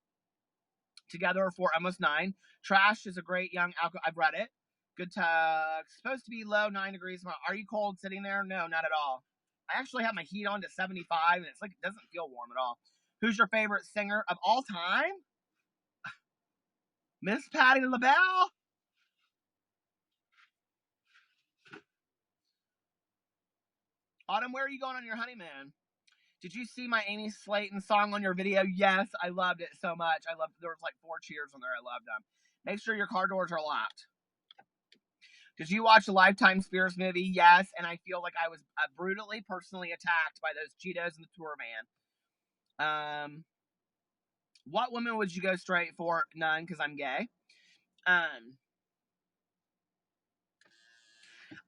Together for almost 9. Trash is a great young alcohol. I've read it. Good tug. Supposed to be low 9 degrees. Are you cold sitting there? No, not at all. I actually have my heat on to 75, and it's like it doesn't feel warm at all. Who's your favorite singer of all time? Miss Patti LaBelle. Autumn, where are you going on your honeymoon? Did you see my Amy Slayton song on your video? Yes, I loved it so much. There was like 4 cheers on there. I loved them. Make sure your car doors are locked. Did you watch the Lifetime Spears movie? Yes, and I feel like I was brutally, personally attacked by those Cheetos in the tour van. What woman would you go straight for? None, because I'm gay.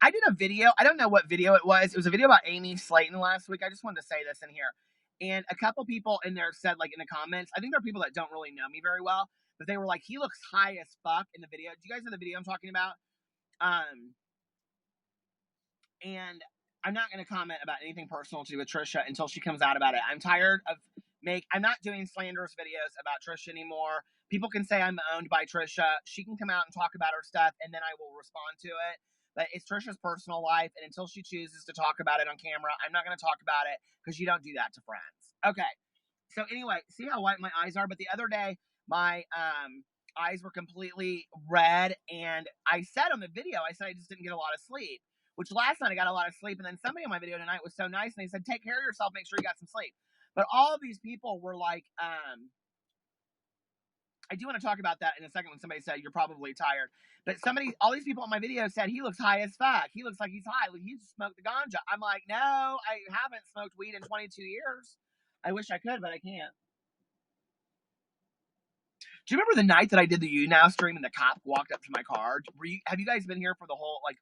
I did a video. I don't know what video it was. It was a video about Amy Slayton last week. I just wanted to say this in here. And a couple people in there said, like, in the comments, I think there are people that don't really know me very well, but they were like, he looks high as fuck in the video. Do you guys know the video I'm talking about? And I'm not going to comment about anything personal to do with Trisha until she comes out about it. I'm tired of I'm not doing slanderous videos about Trisha anymore. People can say I'm owned by Trisha. She can come out and talk about her stuff, and then I will respond to it. But it's Trisha's personal life, and until she chooses to talk about it on camera, I'm not going to talk about it because you don't do that to friends. Okay. So anyway, see how white my eyes are? But the other day, my eyes were completely red, and I said on the video, I said I just didn't get a lot of sleep. Which last night I got a lot of sleep, and then somebody on my video tonight was so nice, and they said, take care of yourself, make sure you got some sleep. But all of these people were like, I do want to talk about that in a second when somebody said, you're probably tired. But all these people on my video said, he looks high as fuck. He looks like he's high. Like, he smoked the ganja. I'm like, no, I haven't smoked weed in 22 years. I wish I could, but I can't. Do you remember the night that I did the YouNow stream and the cop walked up to my car? Have you guys been here for the whole, like,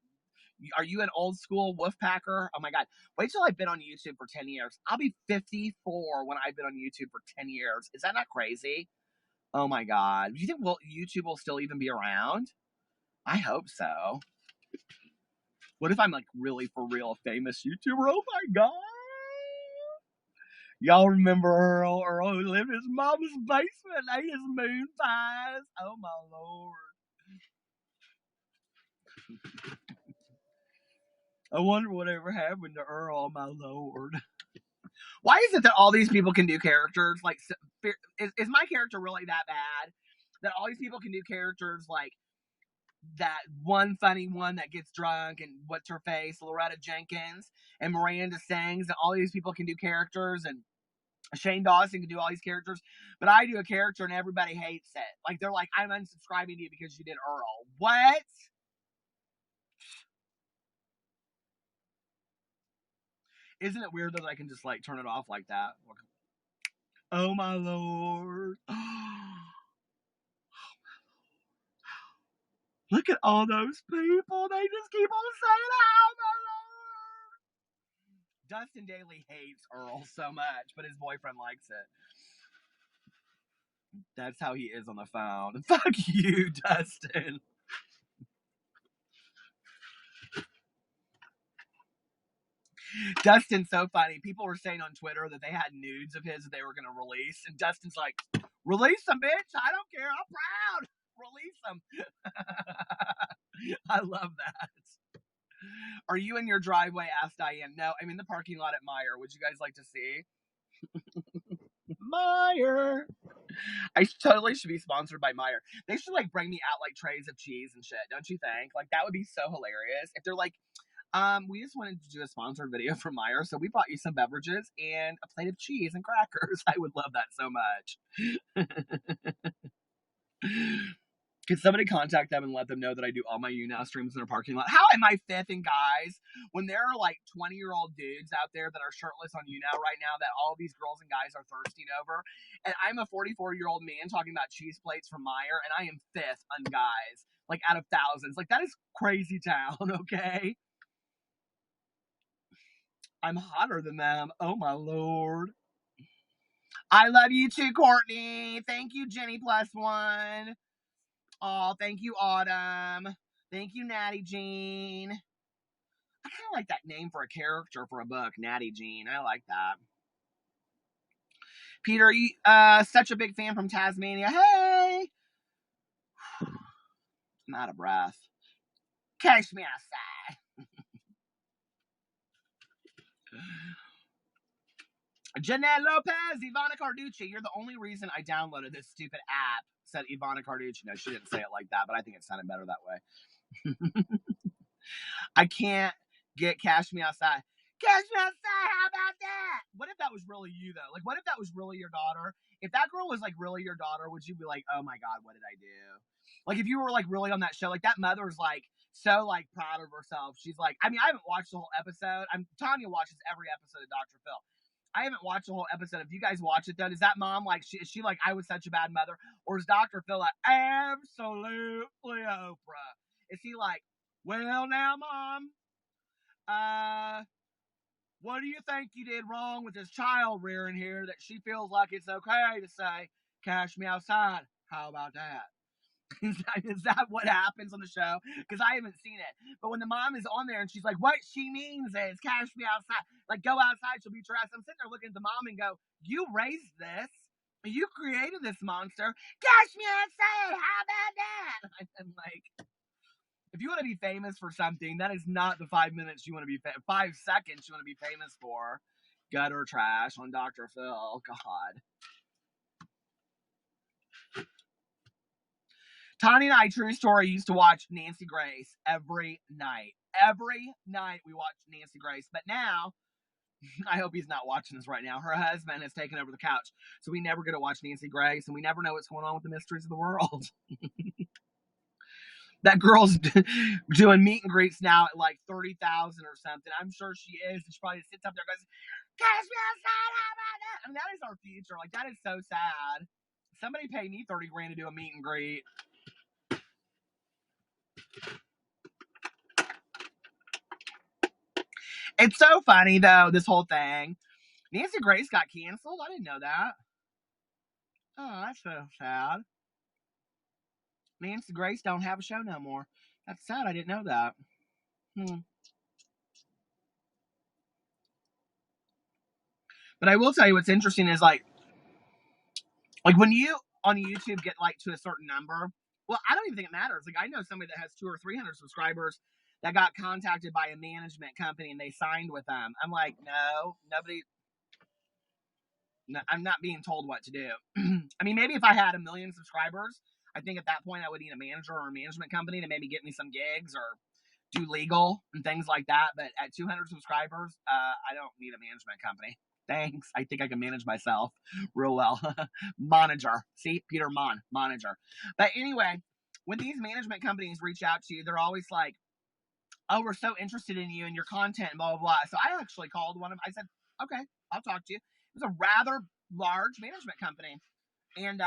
Are you an old school Wolfpacker? Oh my God. Wait till I've been on YouTube for 10 years. I'll be 54 when I've been on YouTube for 10 years. Is that not crazy? Oh my God. Do you think YouTube will still even be around? I hope so. What if I'm like really for real famous YouTuber? Oh my God. Y'all remember Earl? Earl who lived in his mama's basement and ate his moon pies? Oh my Lord. I wonder whatever happened to Earl, my Lord. Why is it that all these people can do characters? Like, is my character really that bad? That all these people can do characters like that one funny one that gets drunk and what's her face, Loretta Jenkins, and Miranda sings, and all these people can do characters, and Shane Dawson can do all these characters, but I do a character and everybody hates it. Like, they're like, I'm unsubscribing to you because you did Earl. What? Isn't it weird that I can just like turn it off like that? Oh my Lord. Look at all those people. They just keep on saying, oh my Lord. Dustin Daly hates Earl so much, but his boyfriend likes it. That's how he is on the phone. Fuck you, Dustin. Dustin's so funny. People were saying on Twitter that they had nudes of his that they were going to release. And Dustin's like, release them, bitch. I don't care. I'm proud. Release them. I love that. Are you in your driveway? Asked Diane. No, I'm in the parking lot at Meijer. Would you guys like to see? Meijer. I totally should be sponsored by Meijer. They should like bring me out like trays of cheese and shit. Don't you think? Like that would be so hilarious. If they're like, we just wanted to do a sponsored video for Meijer, so we brought you some beverages and a plate of cheese and crackers. I would love that so much. Could somebody contact them and let them know that I do all my YouNow streams in a parking lot? How am I fifth? And guys, when there are like 20-year-old dudes out there that are shirtless on YouNow right now that all these girls and guys are thirsting over, and I'm a 44-year-old man talking about cheese plates from Meijer, and I am fifth on guys, like out of thousands. Like that is crazy town, okay? I'm hotter than them. Oh my Lord. I love you too, Courtney. Thank you, Jenny +1. Oh, thank you, Autumn. Thank you, Natty Jean. I kind of like that name for a character for a book, Natty Jean. I like that. Peter, you, such a big fan from Tasmania. Hey! I'm out of breath. Catch me outside. Jeanette Lopez, Ivana Carducci. You're the only reason I downloaded this stupid app, said Ivana Carducci. No, she didn't say it like that, but I think it sounded better that way. I can't get Cash Me Outside. Cash Me Outside, how about that? What if that was really you, though? Like, what if that was really your daughter? If that girl was, like, really your daughter, would you be like, oh, my God, what did I do? Like, if you were, like, really on that show, like, that mother's, like, so, like, proud of herself. She's like, I mean, I haven't watched the whole episode. Tanya watches every episode of Dr. Phil. I haven't watched the whole episode. If you guys watch it, though, is that mom, like, is she like, I was such a bad mother? Or is Dr. Phil like, absolutely Oprah? Is he like, well, now, Mom, what do you think you did wrong with this child rearing here that she feels like it's okay to say, cash me outside? How about that? Is that what happens on the show? Because I haven't seen it. But when the mom is on there and she's like, what she means is cash me outside. Like, go outside, she'll beat your ass. I'm sitting there looking at the mom and go, you raised this. You created this monster. Cash me outside. How about that? I'm like, if you want to be famous for something, that is not the 5 minutes you want to be 5 seconds you want to be famous for. Gutter trash on Dr. Phil. God. Tony and I, true story, used to watch Nancy Grace every night. Every night we watched Nancy Grace. But now, I hope he's not watching this right now, her husband has taken over the couch. So we never get to watch Nancy Grace, and we never know what's going on with the mysteries of the world. That girl's doing meet and greets now at like 30,000 or something. I'm sure she is. And she probably sits up there and goes, cash me outside, how about that? I mean, that is our future. Like, that is so sad. Somebody pay me 30 grand to do a meet and greet. It's so funny, though, this whole thing. Nancy Grace got canceled? I didn't know that. Oh, that's so sad. Nancy Grace don't have a show no more. That's sad. I didn't know that. But I will tell you what's interesting is like when you on YouTube get like to a certain number, well, I don't even think it matters. Like I know somebody that has 200 or 300 subscribers that got contacted by a management company and they signed with them. I'm like, no, nobody. No, I'm not being told what to do. I mean, maybe if I had 1 million subscribers, I think at that point I would need a manager or a management company to maybe get me some gigs or do legal and things like that. But at 200 subscribers, I don't need a management company. Thanks. I think I can manage myself real well. Manager. See, Peter Monn, manager. But anyway, when these management companies reach out to you, they're always like, oh, we're so interested in you and your content, blah, blah, blah. So I actually called one of them. I said, okay, I'll talk to you. It was a rather large management company. And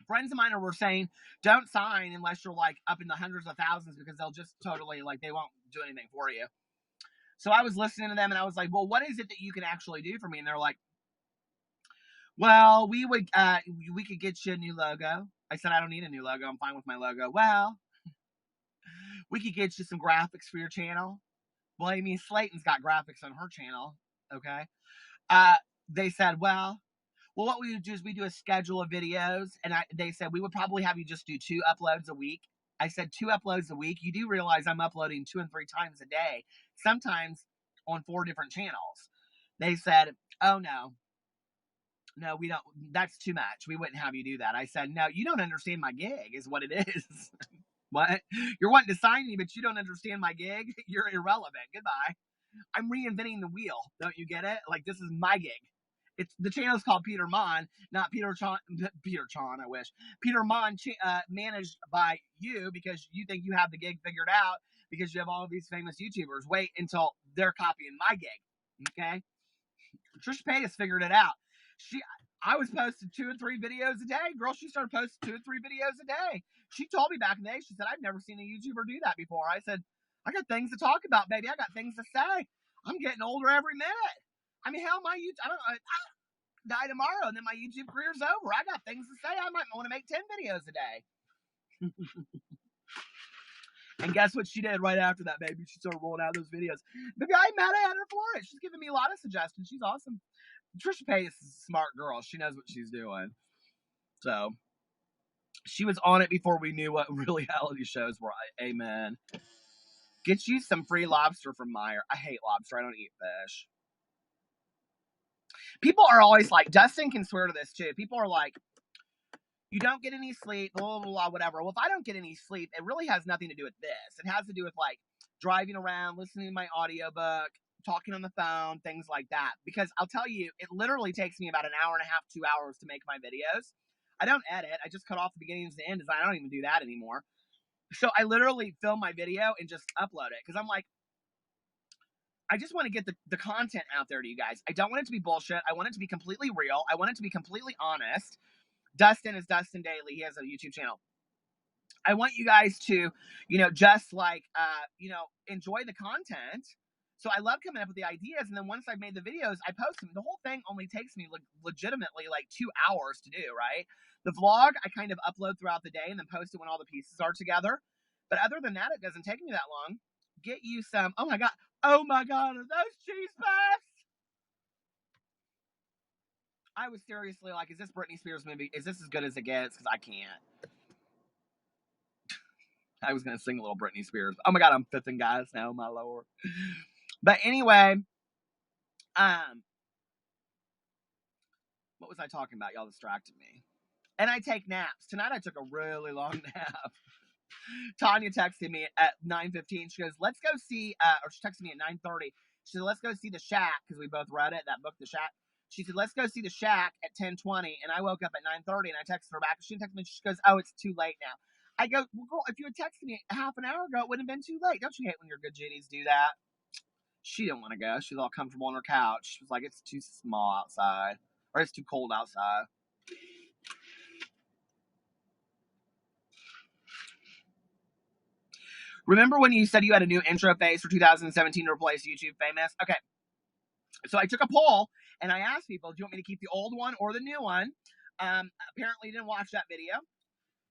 friends of mine were saying, don't sign unless you're like up in the hundreds of thousands because they'll just totally, like, they won't do anything for you. So I was listening to them and I was like, well, what is it that you can actually do for me? And they're like, well, we could get you a new logo. I said, I don't need a new logo. I'm fine with my logo. Well, we could get you some graphics for your channel. Well, I mean, Slayton's got graphics on her channel. Okay. They said, well, what we would do is we do a schedule of videos. And they said, we would probably have you just do 2 uploads a week. I said 2 uploads a week. You do realize I'm uploading 2 and 3 times a day, sometimes on 4 different channels. They said, oh, no, we don't. That's too much. We wouldn't have you do that. I said, no, you don't understand my gig is what it is. What? You're wanting to sign me, but you don't understand my gig? You're irrelevant. Goodbye. I'm reinventing the wheel. Don't you get it? Like, this is my gig. It's the channel's called Peter Monn, not Peter Chon. I wish. Peter Monn, managed by you because you think you have the gig figured out because you have all of these famous YouTubers. Wait until they're copying my gig. Okay? Trisha Paytas figured it out. I was posting 2 or 3 videos a day. Girl, she started posting 2 or 3 videos a day. She told me back in the day, she said, I've never seen a YouTuber do that before. I said, I got things to talk about, baby. I got things to say. I'm getting older every minute. I mean, hell, my YouTube, I don't know, I die tomorrow and then my YouTube career's over. I got things to say. I might want to make 10 videos a day. And guess what she did right after that, baby? She started rolling out those videos. Maybe I'm mad at her for it. She's giving me a lot of suggestions. She's awesome. Trisha Paytas is a smart girl. She knows what she's doing. So, she was on it before we knew what reality shows were. Amen. Get you some free lobster from Meyer. I hate lobster. I don't eat fish. People are always like, Dustin can swear to this too. People are like, you don't get any sleep, blah, blah, blah, whatever. Well, if I don't get any sleep, it really has nothing to do with this. It has to do with like driving around, listening to my audiobook, talking on the phone, things like that. Because I'll tell you, it literally takes me about 1.5 hours, 2 hours to make my videos. I don't edit. I just cut off the beginning to the end. I don't even do that anymore. So I literally film my video and just upload it. Because I'm like, I just want to get the content out there to you guys. I don't want it to be bullshit. I want it to be completely real. I want it to be completely honest. Dustin is Dustin Daily. He has a YouTube channel. I want you guys to, just like, enjoy the content. So I love coming up with the ideas. And then once I've made the videos, I post them. The whole thing only takes me legitimately like 2 hours to do, right? The vlog, I kind of upload throughout the day and then post it when all the pieces are together. But other than that, it doesn't take me that long. Get you some, oh my God, are those cheese puffs? I was seriously like, is this Britney Spears movie? Is this as good as it gets? Because I can't. I was going to sing a little Britney Spears. Oh my God, I'm fifthing, guys. Now, my Lord. But anyway, what was I talking about? Y'all distracted me. And I take naps. Tonight I took a really long nap. Tanya texted me at 9:15. She goes, let's go see, or she texted me at 9:30. She said, let's go see The Shack, because we both read it, that book, The Shack. She said, let's go see The Shack at 10:20. And I woke up at 9:30 and I texted her back. She texted me, she goes, oh, it's too late now. I go, well, girl, if you had texted me half an hour ago, it wouldn't have been too late. Don't you hate when your good Jennies do that? She didn't want to go. She was all comfortable on her couch. She was like, it's too small outside. Or it's too cold outside. Remember when you said you had a new intro phase for 2017 to replace YouTube famous? Okay. So I took a poll and I asked people, do you want me to keep the old one or the new one? Apparently you didn't watch that video.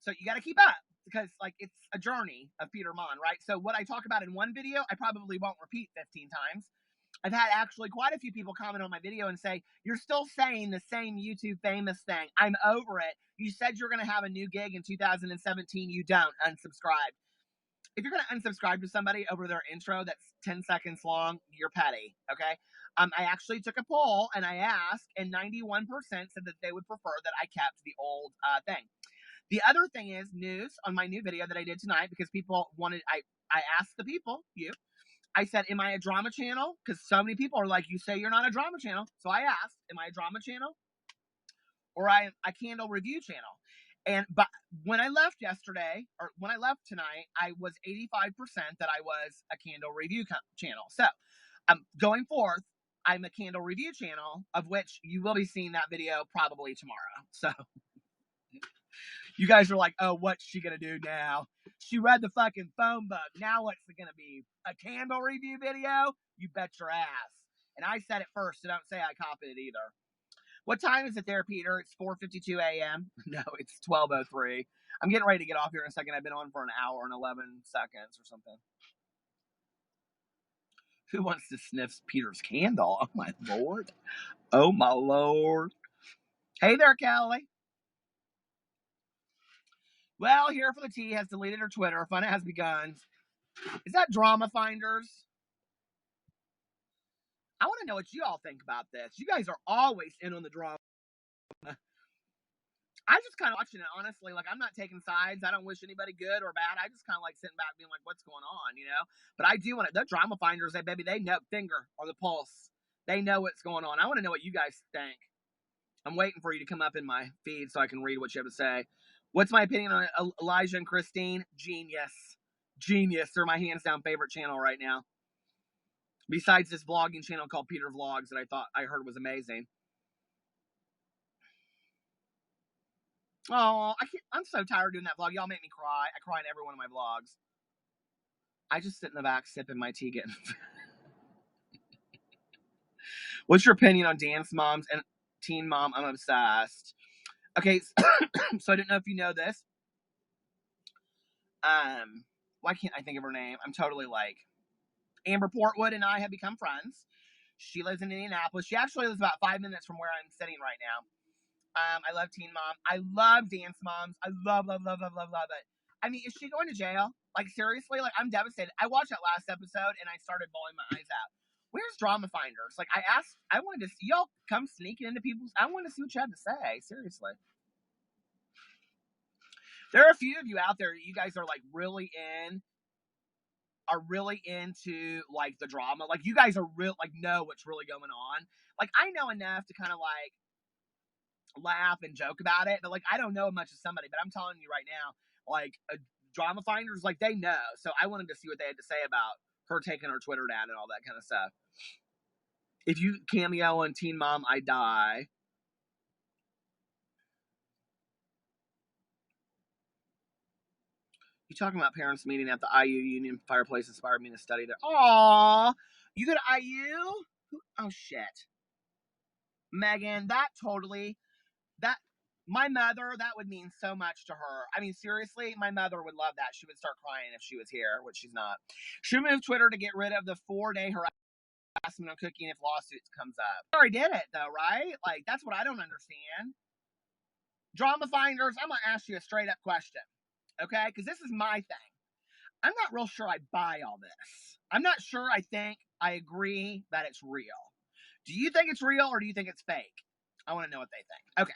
So you got to keep up because like it's a journey of Peter Monn, right? So what I talk about in one video, I probably won't repeat 15 times. I've had actually quite a few people comment on my video and say, you're still saying the same YouTube famous thing. I'm over it. You said you're going to have a new gig in 2017. You don't. Unsubscribe. If you're going to unsubscribe to somebody over their intro that's 10 seconds long, you're petty, okay? I actually took a poll and I asked, and 91% said that they would prefer that I kept the old thing. The other thing is news on my new video that I did tonight because people wanted, I asked the people, I said, am I a drama channel? Because so many people are like, you say you're not a drama channel. So I asked, am I a drama channel? Or I a candle review channel? But when I left yesterday, or when I left tonight, I was 85% that I was a candle review channel. So going forth, I'm a candle review channel, of which you will be seeing that video probably tomorrow. So you guys are like, oh, what's she going to do now? She read the fucking phone book. Now what's it going to be? A candle review video? You bet your ass. And I said it first, so don't say I copied it either. What time is it there, Peter? It's 4:52 a.m. No, it's 12:03. I'm getting ready to get off here in a second. I've been on for an hour and 11 seconds or something. Who wants to sniff Peter's candle? Oh, my Lord. Oh, my Lord. Hey there, Kelly. Well, Here for the Tea has deleted her Twitter. Fun has begun. Is that Drama Finders? I want to know what you all think about this. You guys are always in on the drama. I just kind of watching it, honestly. Like, I'm not taking sides. I don't wish anybody good or bad. I just kind of like sitting back being like, what's going on, you know? But I do want to, the Drama Finders, they know, finger or the pulse. They know what's going on. I want to know what you guys think. I'm waiting for you to come up in my feed so I can read what you have to say. What's my opinion on Elijah and Christine? Genius. Genius. They're my hands down favorite channel right now. Besides this vlogging channel called Peter Vlogs that I heard was amazing. Oh, I'm so tired of doing that vlog. Y'all make me cry. I cry in every one of my vlogs. I just sit in the back sipping my tea getting... What's your opinion on dance moms and teen mom? I'm obsessed. Okay, so I didn't know if you know this. Why can't I think of her name? I'm totally like... Amber Portwood and I have become friends. She lives in Indianapolis. She actually lives about 5 minutes from where I'm sitting right now. I love Teen Mom. I love Dance Moms. I love it. I mean, is she going to jail? Like, seriously? Like, I'm devastated. I watched that last episode, and I started bawling my eyes out. Where's Drama Finders? Like, I wanted to see y'all come sneaking into people's... I wanted to see what you had to say. Seriously. There are a few of you out there, you guys are, like, really into, like, the drama. Like, you guys are know what's really going on. Like, I know enough to kind of, like, laugh and joke about it, but like I don't know much of somebody, but I'm telling you right now, like Drama Finders, like they know. So I wanted to see what they had to say about her taking her Twitter down and all that kind of stuff. If you cameo on Teen Mom, I die. You talking about parents meeting at the IU Union Fireplace inspired me to study there. Aww, you go to IU? Oh shit, Megan, my mother, that would mean so much to her. I mean, seriously, my mother would love that. She would start crying if she was here, which she's not. She moved Twitter to get rid of the 4-day harassment on cooking if lawsuits comes up. I already did it, though, right? Like, that's what I don't understand. Drama Finders, I'm going to ask you a straight-up question, okay? Because this is my thing. I'm not real sure I buy all this. I'm not sure I agree that it's real. Do you think it's real, or do you think it's fake? I want to know what they think. Okay.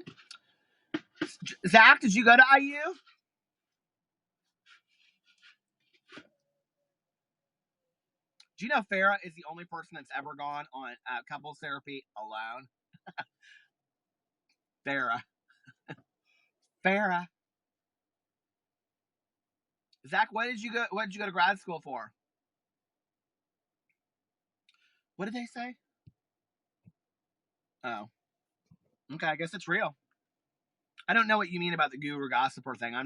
Zach, did you go to IU? Do you know Farrah is the only person that's ever gone on couples therapy alone? Farrah. Farrah. Zach, what did you go to grad school for? What did they say? Oh. Okay, I guess it's real. I don't know what you mean about the guru gossiper thing. I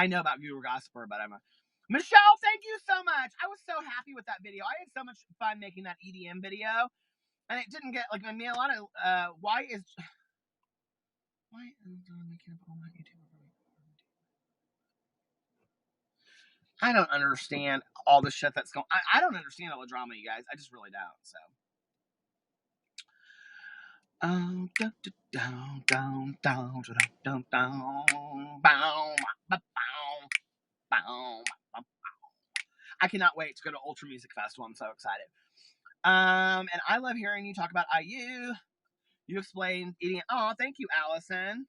know about guru gossiper, but Michelle, thank you so much. I was so happy with that video. I had so much fun making that EDM video, and it didn't get like, I mean, a lot of why is making up all my YouTube? I don't understand all the shit that's going. I don't understand all the drama, you guys. I just really don't. So. I cannot wait to go to Ultra Music Festival. I'm so excited. And I love hearing you talk about IU. You explained EDM. Oh, thank you, Allison.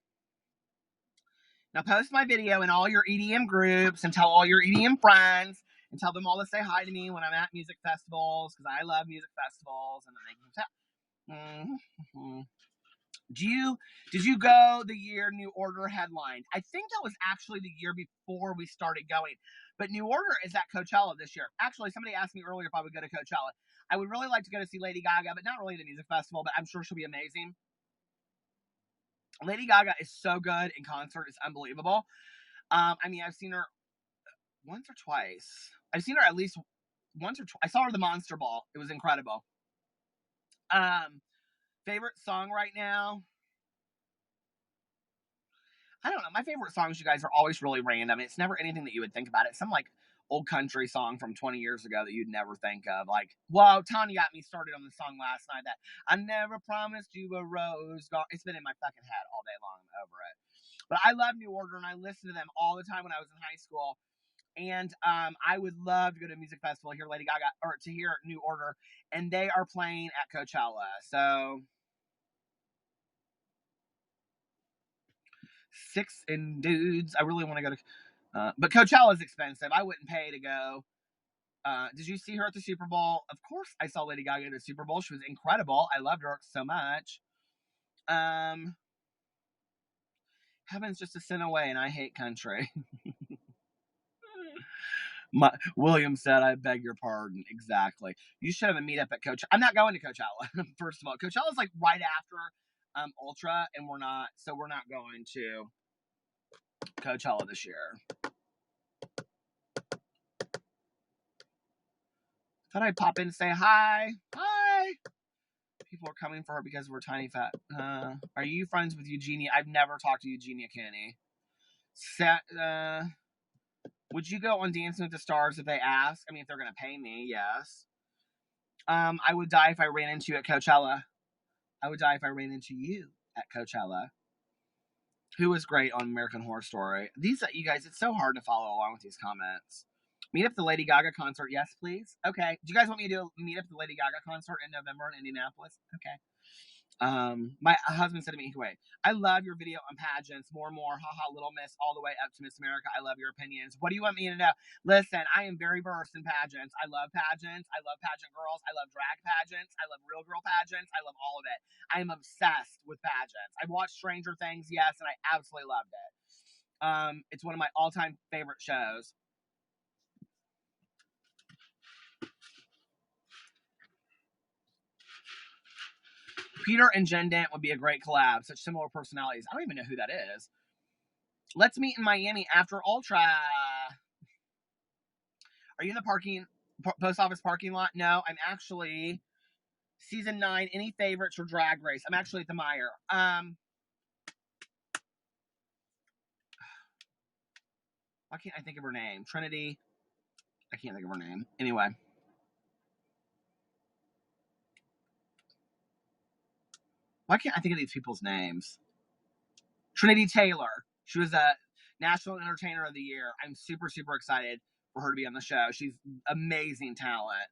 Now post my video in all your EDM groups and tell all your EDM friends and tell them all to say hi to me when I'm at music festivals, because I love music festivals, and then they can tell. Did you go the year New Order headlined? I think that was actually the year before we started going. But New Order is at Coachella this year. Actually, somebody asked me earlier if I would go to Coachella. I would really like to go to see Lady Gaga, but not really the music festival, but I'm sure she'll be amazing. Lady Gaga is so good in concert. It's unbelievable. I mean, I've seen her once or twice. I've seen her at least once or twice. I saw her at the Monster Ball. It was incredible. Favorite song right now? I don't know. My favorite songs, you guys, are always really random. It's never anything that you would think about. It's some like old country song from 20 years ago that you'd never think of. Like, whoa, Tanya got me started on the song last night that I never promised you a rose. It's been in my fucking head all day long over it. But I love New Order, and I listened to them all the time when I was in high school. And I would love to go to a music festival, hear Lady Gaga, or to hear New Order, and they are playing at Coachella. So 6 and dudes, I really want to go to, but Coachella is expensive. I wouldn't pay to go. Did you see her at the Super Bowl? Of course, I saw Lady Gaga at the Super Bowl. She was incredible. I loved her so much. Heaven's just a sin away, and I hate country. William said, I beg your pardon. Exactly. You should have a meetup at Coachella. I'm not going to Coachella, first of all. Coachella's like right after Ultra, and we're not going to Coachella this year. Thought I'd pop in and say hi. Hi. People are coming for her because we're tiny fat. Are you friends with Eugenia? I've never talked to Eugenia Kenny. Would you go on Dancing with the Stars if they ask? I mean, if they're going to pay me, yes. I would die if I ran into you at Coachella. I would die if I ran into you at Coachella. Who was great on American Horror Story? These, you guys, it's so hard to follow along with these comments. Meet up the Lady Gaga concert, yes, please. Okay. Do you guys want me to meet up the Lady Gaga concert in November in Indianapolis? Okay. My husband said to me, wait, I love your video on pageants. More and more. Haha, Little Miss, all the way up to Miss America. I love your opinions. What do you want me to know? Listen, I am very versed in pageants. I love pageants. I love pageant girls. I love drag pageants. I love real girl pageants. I love all of it. I am obsessed with pageants. I watched Stranger Things, yes, and I absolutely loved it. It's one of my all-time favorite shows. Peter and Jen Dent would be a great collab. Such similar personalities. I don't even know who that is. Let's meet in Miami after Ultra. Are you in the post office parking lot? No, I'm actually season 9. Any favorites for Drag Race? I'm actually at the Meyer. Why can't I think of her name? Trinity. I can't think of her name. Anyway. Why can't I think of these people's names? Trinity Taylor. She was a National Entertainer of the Year. I'm super, super excited for her to be on the show. She's amazing talent.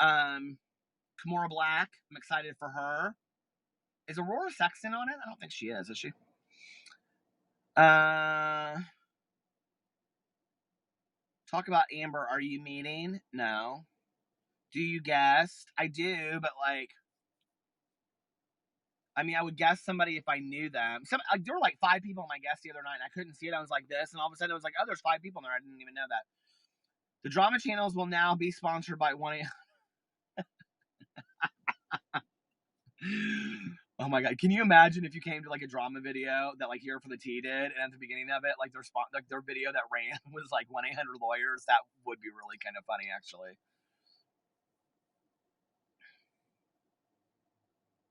Kimora Black. I'm excited for her. Is Aurora Sexton on it? I don't think she is she? Talk about Amber. Are you meeting? No. Do you guess? I do, but like, I mean, I would guess somebody if I knew them. There were like 5 people on my guest the other night, and I couldn't see it. I was like this, and all of a sudden it was like, oh, there's 5 people in there. I didn't even know that. The drama channels will now be sponsored by one. Oh my god! Can you imagine if you came to like a drama video that like Here for the Tea did, and at the beginning of it, like their video that ran was like 1-800-Lawyers? That would be really kind of funny, actually.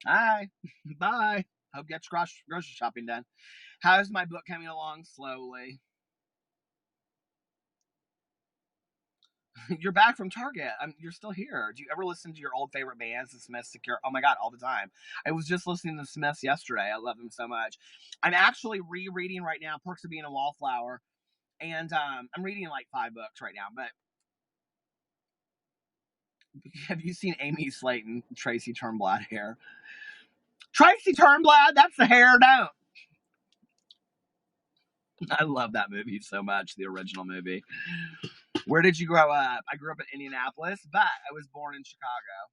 Hi, bye. Hope you get your grocery shopping done. How's my book coming along? Slowly. You're back from Target. You're still here. Do you ever listen to your old favorite bands, the Smiths, Secure? Oh my god, all the time. I was just listening to the Smiths yesterday. I love them so much. I'm actually rereading right now Perks of Being a Wallflower, and I'm reading like 5 books right now. But have you seen Amy Slayton, Tracy Turnblad hair? Tracy Turnblad, that's the hair, don't. I love that movie so much, the original movie. Where did you grow up? I grew up in Indianapolis, but I was born in Chicago.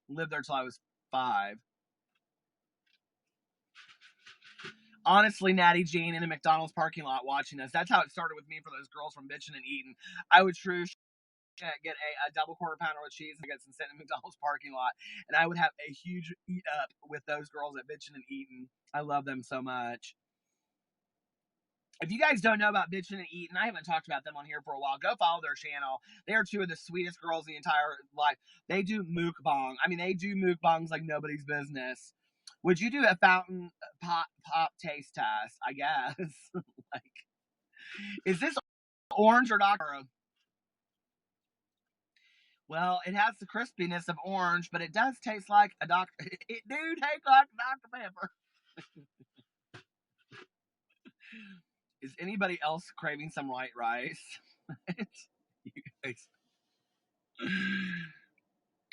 Lived there till I was 5. Honestly, Natty Jean in a McDonald's parking lot watching us. That's how it started with me for those girls from Bitchin' and Eatin'. I would true get a double quarter pounder with cheese nuggets and sit in McDonald's parking lot, and I would have a huge eat up with those girls at Bitchin' and Eatin'. I love them so much. If you guys don't know about Bitchin' and Eatin', I haven't talked about them on here for a while. Go follow their channel. They are 2 of the sweetest girls in the entire life. They do mukbang. I mean, they do mukbangs like nobody's business. Would you do a fountain pop taste test? I guess. Like, is this orange or Dr. Well, it has the crispiness of orange, but it does taste like a Dr. It do taste like Dr. Pepper. Is anybody else craving some white rice? You guys.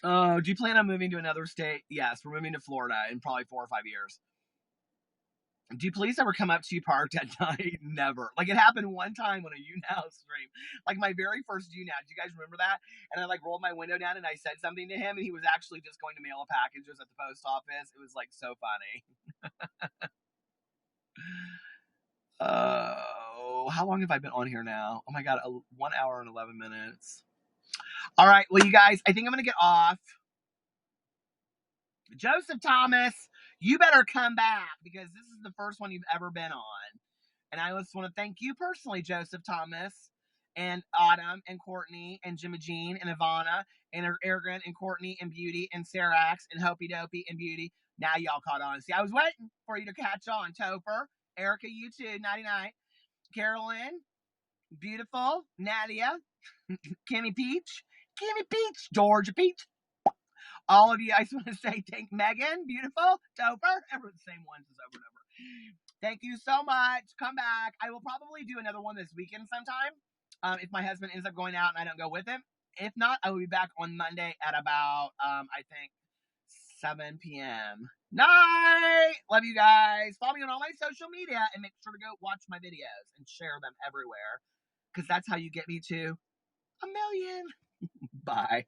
Oh, do you plan on moving to another state? Yes, we're moving to Florida in probably 4 or 5 years. Do you police ever come up to you parked at night? Never. Like, it happened one time on a YouNow stream. Like, my very first YouNow. Do you guys remember that? And I, like, rolled my window down and I said something to him, and he was actually just going to mail a package. It was at the post office. It was, like, so funny. How long have I been on here now? Oh, my God. 1 hour and 11 minutes. All right. Well, you guys, I think I'm going to get off. Joseph Thomas, you better come back, because this is the first one you've ever been on. And I just want to thank you personally, Joseph Thomas, and Autumn, and Courtney, and Jimmy Jean, and Ivana, and Aragon, and Courtney, and Beauty, and Sarax, and Hopey Dopey, and Beauty. Now y'all caught on. See, I was waiting for you to catch on. Topher, Erica, you too, 99. Carolyn, Beautiful, Nadia, Kimmy Peach, Georgia Peach. All of you, I just want to say thank Megan, Beautiful, Topher. Everyone's the same ones as over and over. Thank you so much. Come back. I will probably do another one this weekend sometime. If my husband ends up going out and I don't go with him. If not, I will be back on Monday at about, I think, 7 p.m. Night! Love you guys. Follow me on all my social media and make sure to go watch my videos and share them everywhere, because that's how you get me to 1 million. Bye.